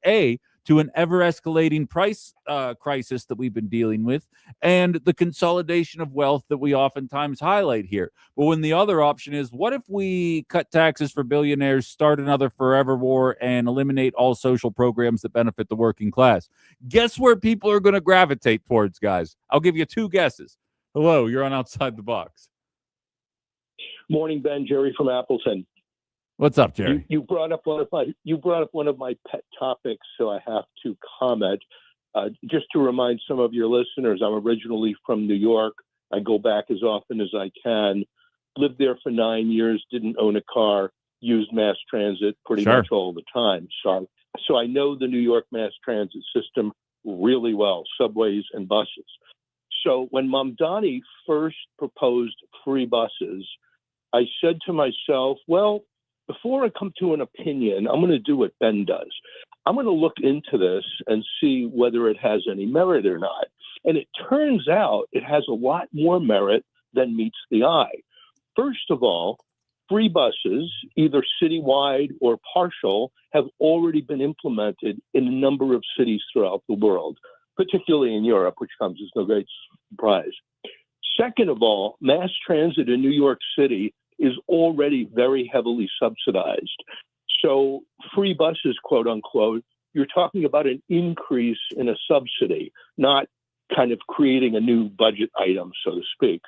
to an ever-escalating price crisis that we've been dealing with and the consolidation of wealth that we oftentimes highlight here. But when the other option is, what if we cut taxes for billionaires, start another forever war, and eliminate all social programs that benefit the working class? Guess where people are going to gravitate towards, guys? I'll give you two guesses. Hello, you're on Outside the Box. Morning, Ben. Jerry from Appleton. What's up, Jerry? You brought up one of my pet topics, so I have to comment. Just to remind some of your listeners, I'm originally from New York. I go back as often as I can. Lived there for 9 years. Didn't own a car. Used mass transit pretty much all the time. So I know the New York mass transit system really well, subways and buses. So when Mamdani first proposed free buses, I said to myself, well, before I come to an opinion, I'm going to do what Ben does. I'm going to look into this and see whether it has any merit or not. And it turns out it has a lot more merit than meets the eye. First of all, free buses, either citywide or partial, have already been implemented in a number of cities throughout the world, particularly in Europe, which comes as no great surprise. Second of all, mass transit in New York City is already very heavily subsidized. So free buses, quote unquote, you're talking about an increase in a subsidy, not kind of creating a new budget item, so to speak.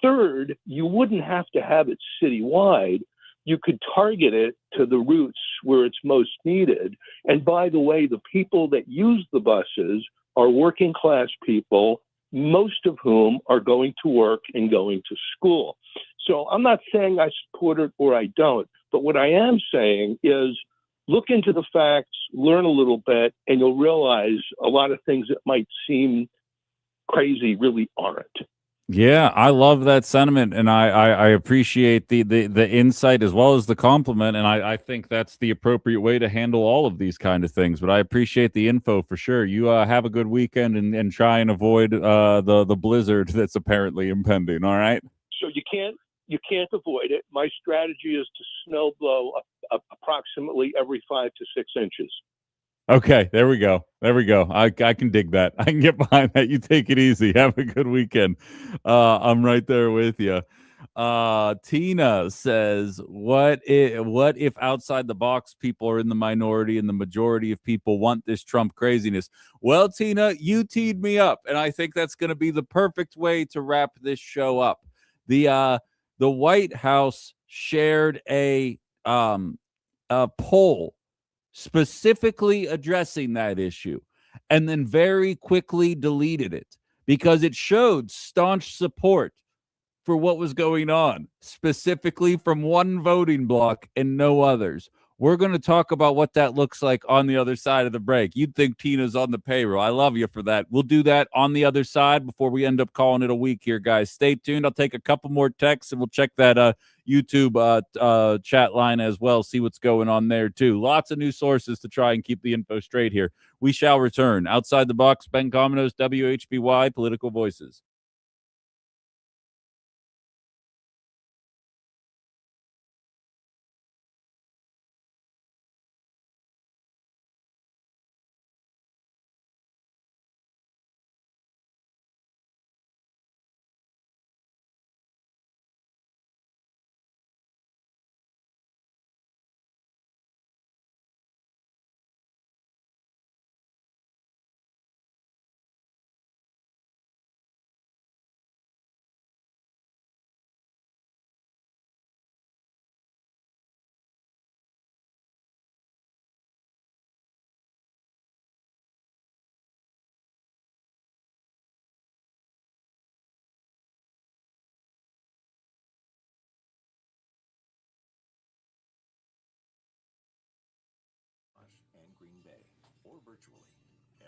Third, you wouldn't have to have it citywide. You could target it to the routes where it's most needed. And by the way, the people that use the buses are working class people, most of whom are going to work and going to school. So I'm not saying I support it or I don't, but what I am saying is look into the facts, learn a little bit, and you'll realize a lot of things that might seem crazy really aren't. Yeah, I love that sentiment, and I appreciate the insight as well as the compliment, and I think that's the appropriate way to handle all of these kind of things. But I appreciate the info for sure. You have a good weekend and try and avoid the blizzard that's apparently impending. All right. So you can't avoid it. My strategy is to snow blow approximately every 5 to 6 inches. Okay, there we go. I can dig that. I can get behind that. You take it easy. Have a good weekend. I'm right there with you. Tina says, what if outside the box people are in the minority and the majority of people want this Trump craziness? Well, Tina, you teed me up, and I think that's going to be the perfect way to wrap this show up. The White House shared a poll specifically addressing that issue and then very quickly deleted it because it showed staunch support for what was going on, specifically from one voting block and no others. We're going to talk about what that looks like on the other side of the break. You'd think Tina's on the payroll. I love you for that. We'll do that on the other side before we end up calling it a week here, guys. Stay tuned. I'll take a couple more texts and we'll check that YouTube chat line as well, see what's going on there too. Lots of new sources to try and keep the info straight here. We shall return. Outside the Box, Ben Cominos, WHBY, Political Voices. And Green Bay, or virtually.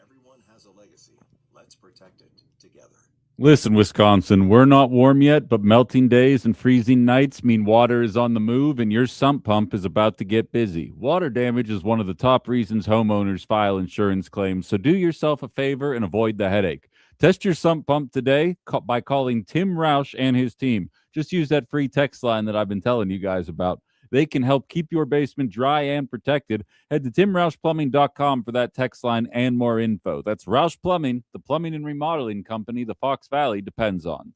Everyone has a legacy. Let's protect it together. Listen, Wisconsin, we're not warm yet, but melting days and freezing nights mean water is on the move and your sump pump is about to get busy. Water damage is one of the top reasons homeowners file insurance claims, so do yourself a favor and avoid the headache. Test your sump pump today by calling Tim Roush and his team. Just use that free text line that I've been telling you guys about. They can help keep your basement dry and protected. Head to timroushplumbing.com for that text line and more info. That's Roush Plumbing, the plumbing and remodeling company the Fox Valley depends on.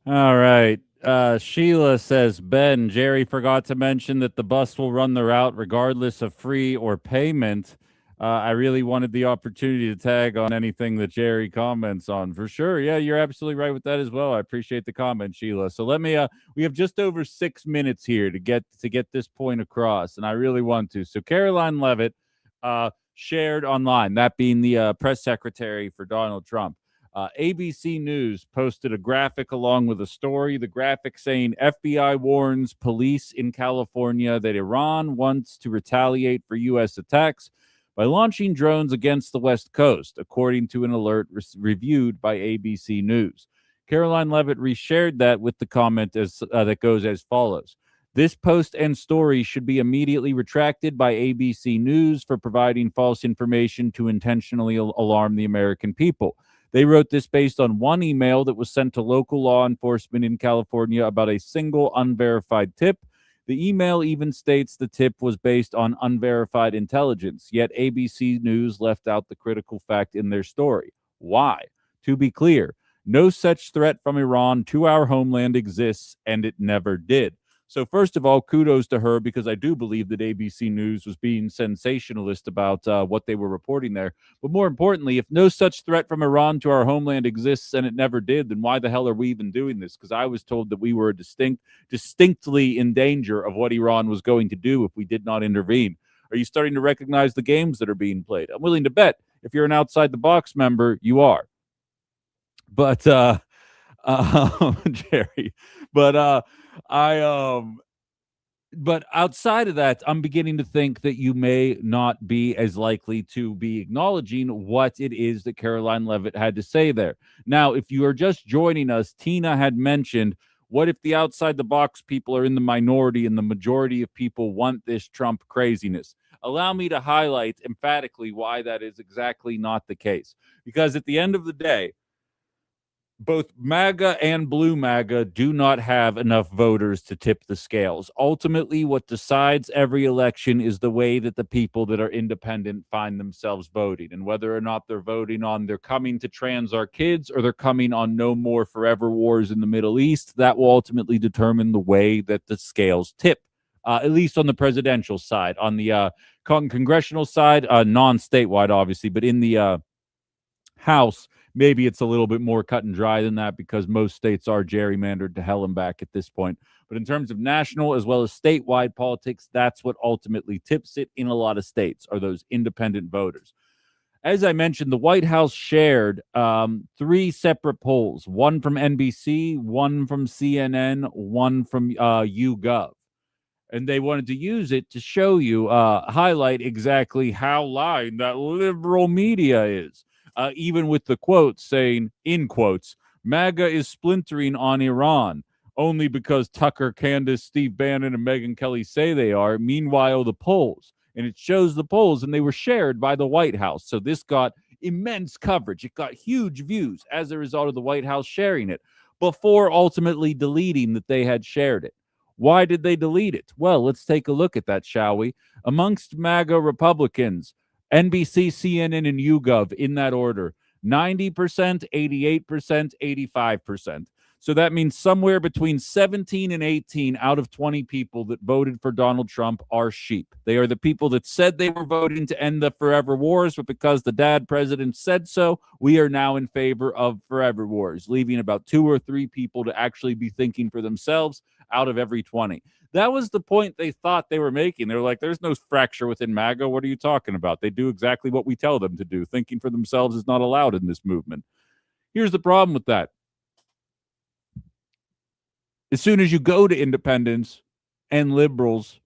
All right. Sheila says, Ben, Jerry forgot to mention that the bus will run the route regardless of free or payment. I really wanted the opportunity to tag on anything that Jerry comments on. For sure. Yeah, you're absolutely right with that as well. I appreciate the comment, Sheila. So let me we have just over 6 minutes here to get this point across, and I really want to. So Caroline Levitt shared online, that being the press secretary for Donald Trump. ABC News posted a graphic along with a story. The graphic saying FBI warns police in California that Iran wants to retaliate for U.S. attacks by launching drones against the West Coast, according to an alert reviewed by ABC News. Caroline Levitt reshared that with the comment that goes as follows. This post and story should be immediately retracted by ABC News for providing false information to intentionally alarm the American people. They wrote this based on one email that was sent to local law enforcement in California about a single unverified tip. The email even states the tip was based on unverified intelligence, yet ABC News left out the critical fact in their story. Why? To be clear, no such threat from Iran to our homeland exists, and it never did. So, first of all, kudos to her, because I do believe that ABC News was being sensationalist about what they were reporting there. But more importantly, if no such threat from Iran to our homeland exists and it never did, then why the hell are we even doing this? Because I was told that we were distinctly in danger of what Iran was going to do if we did not intervene. Are you starting to recognize the games that are being played? I'm willing to bet if you're an outside the box member, you are. But Jerry, but I but outside of that, I'm beginning to think that you may not be as likely to be acknowledging what it is that Caroline Levitt had to say there. Now, if you are just joining us, Tina had mentioned, what if the outside the box people are in the minority and the majority of people want this Trump craziness? Allow me to highlight emphatically why that is exactly not the case. Because at the end of the day, both MAGA and Blue MAGA do not have enough voters to tip the scales. Ultimately, what decides every election is the way that the people that are independent find themselves voting, and whether or not they're voting on they're coming to trans our kids or they're coming on no more forever wars in the Middle East. That will ultimately determine the way that the scales tip. At least on the presidential side. On the congressional side, non-statewide, obviously, but in the House, maybe it's a little bit more cut and dry than that, because most states are gerrymandered to hell and back at this point. But in terms of national as well as statewide politics, that's what ultimately tips it in a lot of states, are those independent voters. As I mentioned, the White House shared 3 separate polls, one from NBC, one from CNN, one from YouGov. And they wanted to use it to show you, highlight exactly how lying that liberal media is. Even with the quotes saying, in quotes, MAGA is splintering on Iran only because Tucker, Candace, Steve Bannon, and Megyn Kelly say they are. Meanwhile, the polls. And it shows the polls, and they were shared by the White House. So this got immense coverage. It got huge views as a result of the White House sharing it before ultimately deleting that they had shared it. Why did they delete it? Well, let's take a look at that, shall we? Amongst MAGA Republicans, NBC, CNN, and YouGov in that order, 90%, 88%, 85%. So that means somewhere between 17 and 18 out of 20 people that voted for Donald Trump are sheep. They are the people that said they were voting to end the forever wars, but because the dad president said so, we are now in favor of forever wars, leaving about 2 or 3 people to actually be thinking for themselves out of every 20. That was the point they thought they were making. They were like, there's no fracture within MAGA. What are you talking about? They do exactly what we tell them to do. Thinking for themselves is not allowed in this movement. Here's the problem with that. As soon as you go to independents and liberals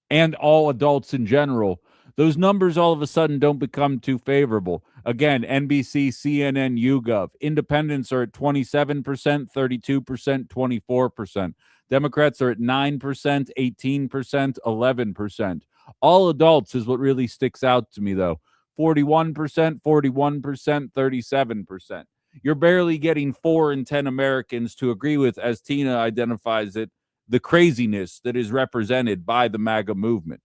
and all adults in general, those numbers all of a sudden don't become too favorable. Again, NBC, CNN, YouGov. Independents are at 27%, 32%, 24%. Democrats are at 9%, 18%, 11%. All adults is what really sticks out to me, though. 41%, 41%, 37%. You're barely getting 4 in 10 Americans to agree with, as Tina identifies it, the craziness that is represented by the MAGA movement.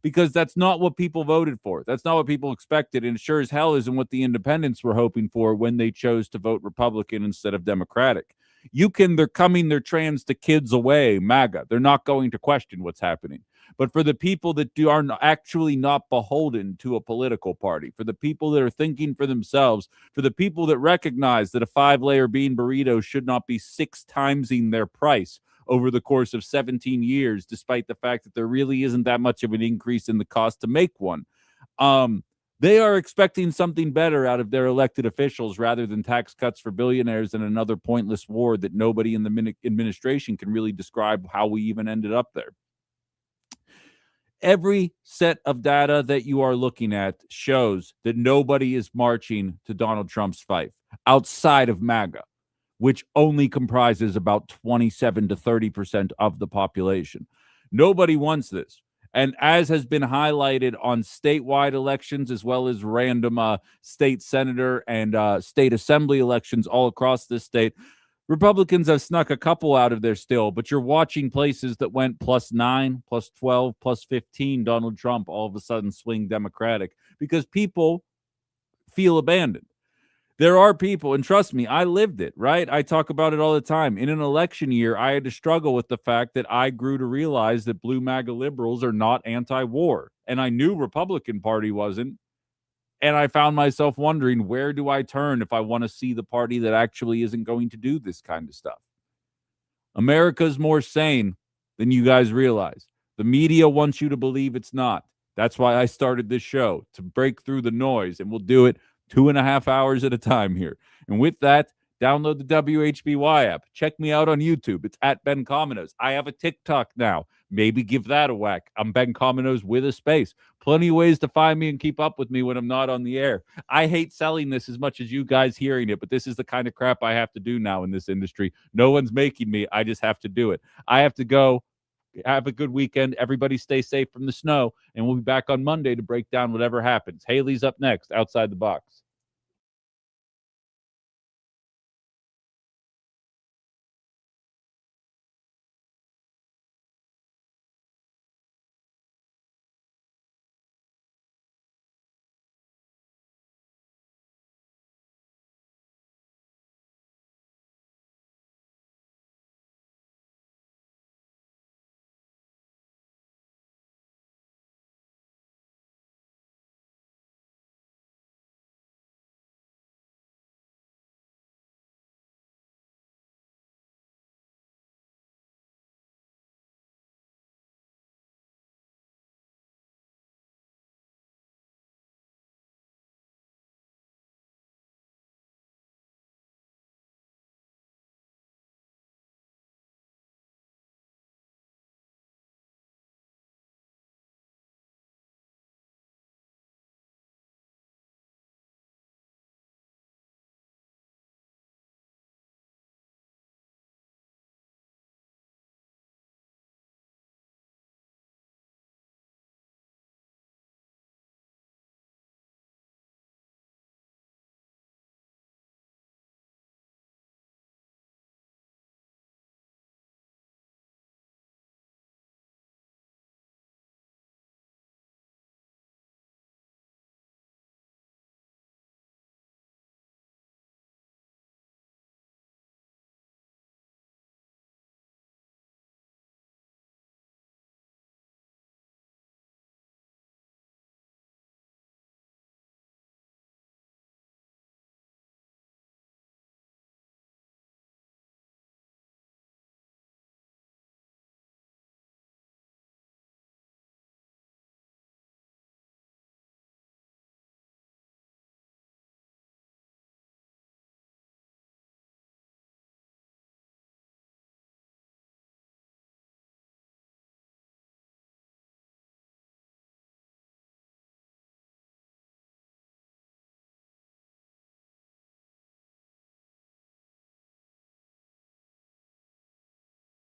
because that's not what people voted for. That's not what people expected. And it sure as hell isn't what the independents were hoping for when they chose to vote Republican instead of Democratic. They're coming their trans to kids away, MAGA. They're not going to question what's happening. But for the people that are actually not beholden to a political party, for the people that are thinking for themselves, for the people that recognize that a 5-layer bean burrito should not be 6 timesing their price over the course of 17 years, despite the fact that there really isn't that much of an increase in the cost to make one. They are expecting something better out of their elected officials rather than tax cuts for billionaires and another pointless war that nobody in the administration can really describe how we even ended up there. Every set of data that you are looking at shows that nobody is marching to Donald Trump's fight outside of MAGA, which only comprises about 27 to 30% of the population. Nobody wants this. And as has been highlighted on statewide elections, as well as random state senator and state assembly elections all across this state, Republicans have snuck a couple out of there still, but you're watching places that went +9, +12, +15. Donald Trump all of a sudden swing Democratic because people feel abandoned. There are people, and trust me, I lived it, right? I talk about it all the time. In an election year, I had to struggle with the fact that I grew to realize that blue MAGA liberals are not anti-war. And I knew Republican Party wasn't. And I found myself wondering, where do I turn if I want to see the party that actually isn't going to do this kind of stuff? America's more sane than you guys realize. The media wants you to believe it's not. That's why I started this show, to break through the noise, and we'll do it 2.5 hours at a time here. And with that, download the WHBY app. Check me out on YouTube. It's at Ben Cominos. I have a TikTok now. Maybe give that a whack. I'm Ben Cominos with a space. Plenty of ways to find me and keep up with me when I'm not on the air. I hate selling this as much as you guys hearing it, but this is the kind of crap I have to do now in this industry. No one's making me. I just have to do it. I have to go. Have a good weekend. Everybody stay safe from the snow, and we'll be back on Monday to break down whatever happens. Haley's up next, Outside the Box.